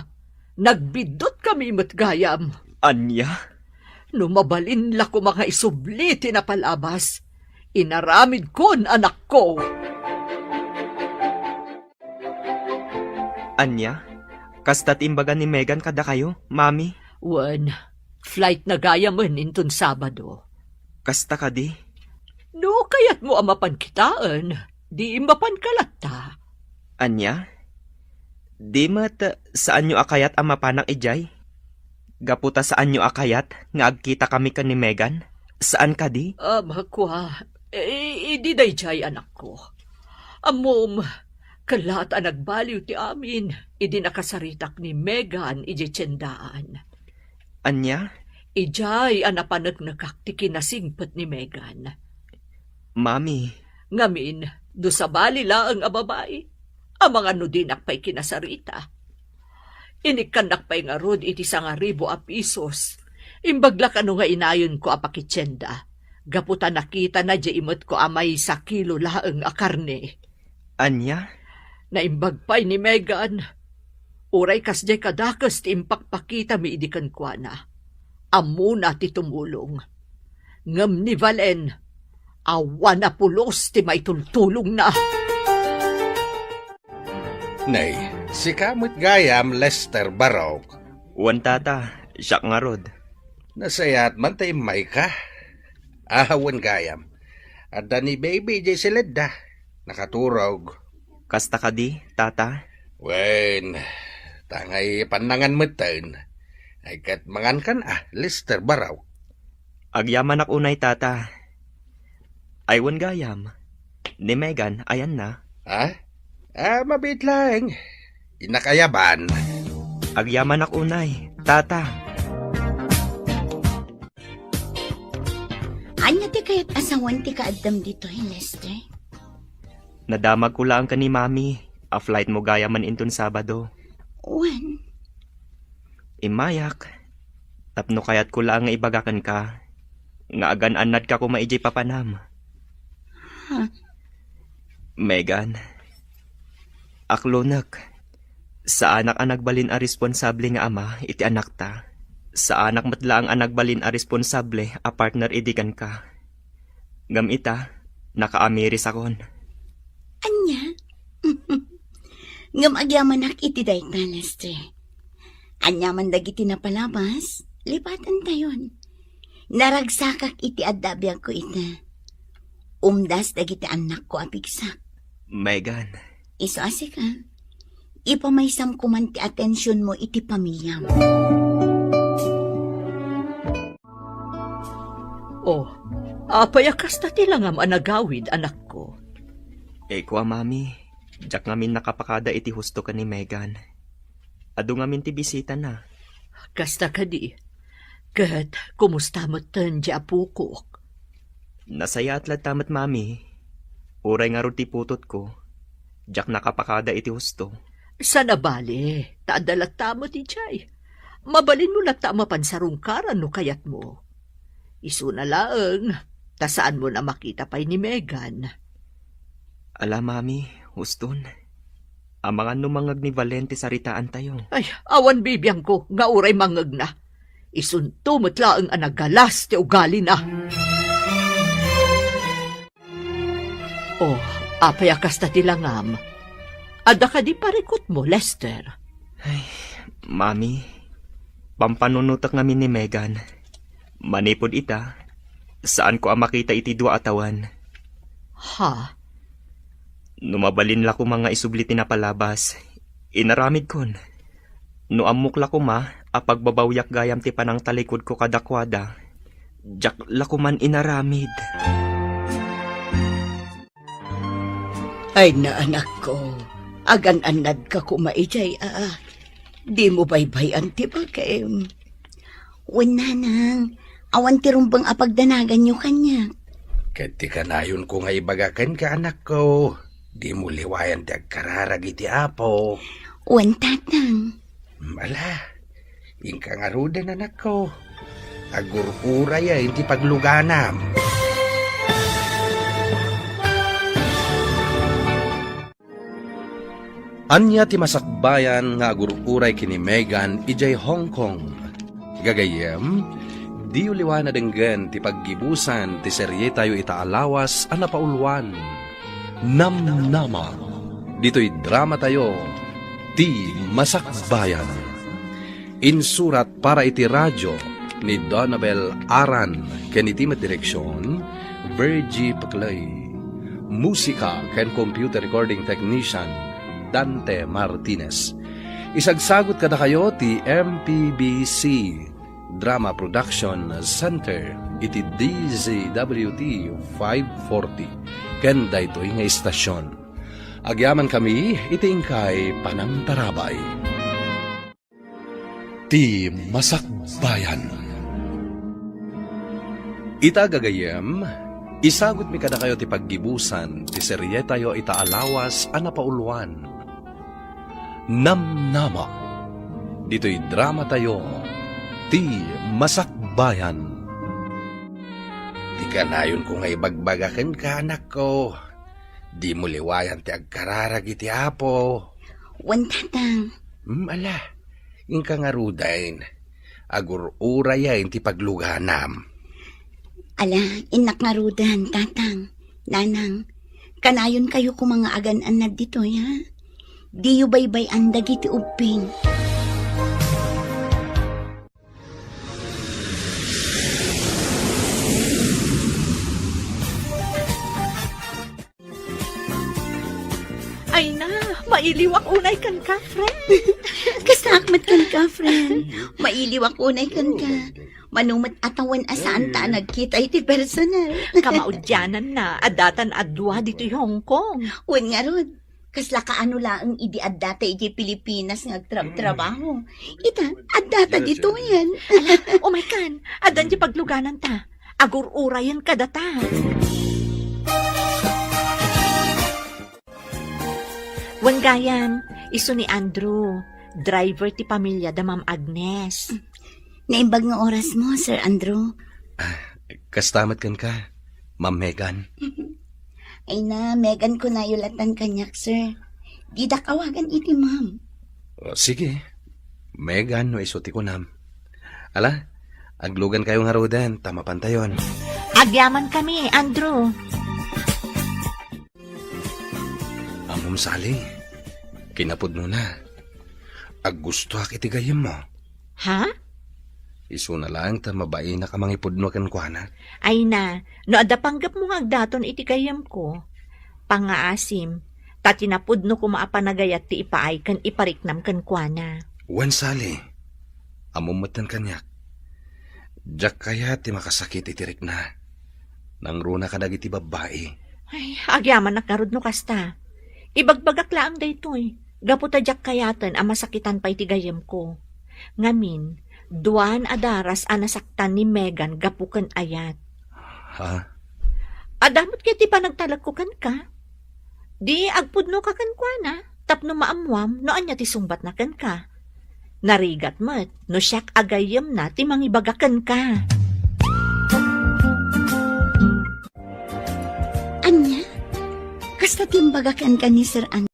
Nagbidot kami matgayam.
Anya?
Numabalin la ko mga isubli ti napalabas. Inaramid kon anak ko.
Anya? Kastat imbaga ni Megan kada kayo, mami?
Wan, flight na gaya man inton Sabado.
Kasta ka di?
No, kayat mo amapan kitaan. Di imapan kalata.
Anya? Di mat saan nyo akayat ang mapanang ijay? Gaputa saan nyo akayat nga agkita kami ka ni Megan? Saan ka di?
Makwa, di day jay anak ko. Amom, kalat ang nagbaliw ti amin. Idi nakasaritak ni Megan iji tiyendaan.
Anya?
Ijay anapanag ti kinasingpet ni Megan.
Mami,
Ngamin, do sa bali laang a babae. Ang mga nudinak pa'y kinasarita. Inikanak pa'y nga rod iti 1,000 a pisos. Imbagla ka nga inayon ko a pakitsenda. Gaputa nakita na di imot ko amay 1 kilo laang a karne.
Anya?
Naimbag pa'y ni Megan. Uray kas di kadakas ti impakpakita mi idikan kwa na. Amuna ti tumulong. Ngam ni Valen, awan na pulos ti may tultulong na.
Nay, si kamot gayam Lester Barok.
Wan tata, siya nga rod.
Nasayat man tayo may ka. Ahawan gayam. At ni baby jay silid nakaturog.
Kasta ka di, tata?
Wen, tangay panangan mo taon. Ay kat mangan kan Lester Barok.
Agyaman ak unay, tata. Aywan gayam. Ni Megan, ayan na.
Ha? Mabit lang. Inakayaban.
Agyaman ak unay, tata.
Anya ti kayat asawan ti kaadam dito, Lester?
Nadamag ko lang ka ni mami. A flight mo gaya man inton Sabado.
Wan,
Imayak. Tapno kayat ko lang nga ibagakan ka. Nga agan-anad ka ko maijay papanam.
Ha?
Megan. Aklonak. Sa anak ang nagbalin a responsable nga ama, iti anak ta. Sa anak matlaang ang nagbalin a responsable, a partner idikan ka. Ngam ita, naka-amiris akon.
anya? Ngam agyaman ak iti dayta, Lester. Anyaman dagiti na palabas, lipatan tayon. Naragsakak iti adabiyag ko ita. Umdas dagiti anak ko apigsak.
Megan.
Iso asik ka. Ipamaysam ko man ti atensyon mo iti pamilya mo.
Oh, apayakas na tilangam anagawid, anak ko.
Kwa mami, jak ngamin nakapakada iti husto ka ni Megan. Ado ngamin ti bisita na.
Kasta ka di. Kat, kumusta mo tan di apukok?
Nasaya at tamat mami. Uray nga ron ti putot ko. Jak nakapakada iti husto.
Sana bale, taadalat tamo ti Jay. Mabalin mo lata mapansarungkaran no kayat mo. Isu na laeng, Ta saan mo na makita pa'y ni Megan?
Ala, mami, huston. Ang mga numangag ni Valente sa ritaan tayo.
Ay, awan bibiyang ko, nga uray mangag na. Isuntumot laang anagalas ti ugali na. Oh, apay akas na tilangam. Ada ka di parikot mo, Lester.
Mami, pampanunutak namin ni Megan. Manipod ita, saan ko ang makita iti dua atawan.
Ha?
Numabalin la ko mga isubli tinapalabas. Inaramid kon. No amok la ko ma, apagbabawyak gayam ti panang talikod ko kadakwada. Jak la ko man inaramid.
Ay na anak ko, agan-anad ka kumaijay Di mo baybayan ti bagay.
Wala nang, awan ti rumbang apagdanagan nyo kanya.
Kati kanayon ko nga ibagakan ka, anak ko. Di mo liwayan ti agkararag iti apo.
Wan tatang.
Mala, ingka nga rudan, anak ko. Agurura ya, hindi pagluganam.
Anya ti masakbayan nga agururay kini Megan ijay Hong Kong. Gagayem, di uliwan na denggen ti paggibusan ti serye tayo itaalawas ang napauluan. Namnama. Dito'y drama tayo, ti masakbayan. Insurat para iti radyo ni Donabel Aran ken iti direksyon Virgie Paclay. Musika ken computer recording technician Dante Martinez. Isagsagot kada kayo ti MPBC Drama Production Center iti DZWT 540 ken daytoy nga istasyon. Agyaman kami iti ingkay panangtarabay. Ti Masakbayan. Ita gagayem, isagot mi kada kayo ti paggibusan ti serye tayo itaalawas a napauluan. Namnama. Dito'y drama tayo, ti Masakbayan.
Di kanayon ko nga ibagbagakan ka, anak ko. Di mo liwayan ti agkararag iti apo.
Wan tatang.
Ala, ingka nga rudain. Agurura ya ti pagluganam.
Ala, inak nga rudan, tatang. Nanang, kanayon kayo kung mga agan-anad dito, ya? Di yu baybay andag iti uping.
Ay na, mailiwak unay kan ka, friend.
Kasakmat kan ka, friend. Mailiwak unay kan ka. Manumat atawan asaan ta nagkita iti personal.
Kamaudyanan na, adatan adwa dito Hong Kong.
Wan nga rod. Kasla kaano laang idi addata iti Pilipinas nga trabaho. Ita, addata dito yan.
Oh my God, adan di pagluganan ta. Agur-urayan ka data. Wanggayan, iso ni Andrew, driver ti pamilya da Ma'am Agnes.
Naimbag nga oras mo, Sir Andrew.
Kastamat kan ka, Ma'am Megan.
Ay na, Megan ko na yulatan kanyak, sir. Di da kawagan iti, ma'am.
Sige, Megan no isuti ko nam. Ala, aglugan kayo nga rodan, tama pantayon.
Agyaman kami, Andrew.
Amom sali, kinapod mo na. Aggusto ak iti gayem mo.
Ha?
Isu na lang ta mabae na ka mangipod no kan kuana.
Ay na, no ada panggap mo nga daton iti kayam ko. Pangaasim, tatinapod no kumaapanagayat ti ipaay kan ipariknam kan kuana.
Wan sali, amumatan kanyak. Jak kaya ti makasakit itirik na. Nang runa ka dagiti babae.
Ay, agyaman nakarod no kasta. Ibagbagak laang daytoy. Gaputa jak kayatan ang masakitan pa iti gayam ko. Ngamin, duan adaras anasaktan ni Megan gapukan ayat.
Ha?
Adamot kaya ti panagtalagkukan ka? Di agpudno ka kan kuana, tapno maamwam no anya ti sumbat na kan ka. Narigat mat, no siyak agayam na ti mangibagakan ka.
Anya, kasta timbagakan ka ni Sir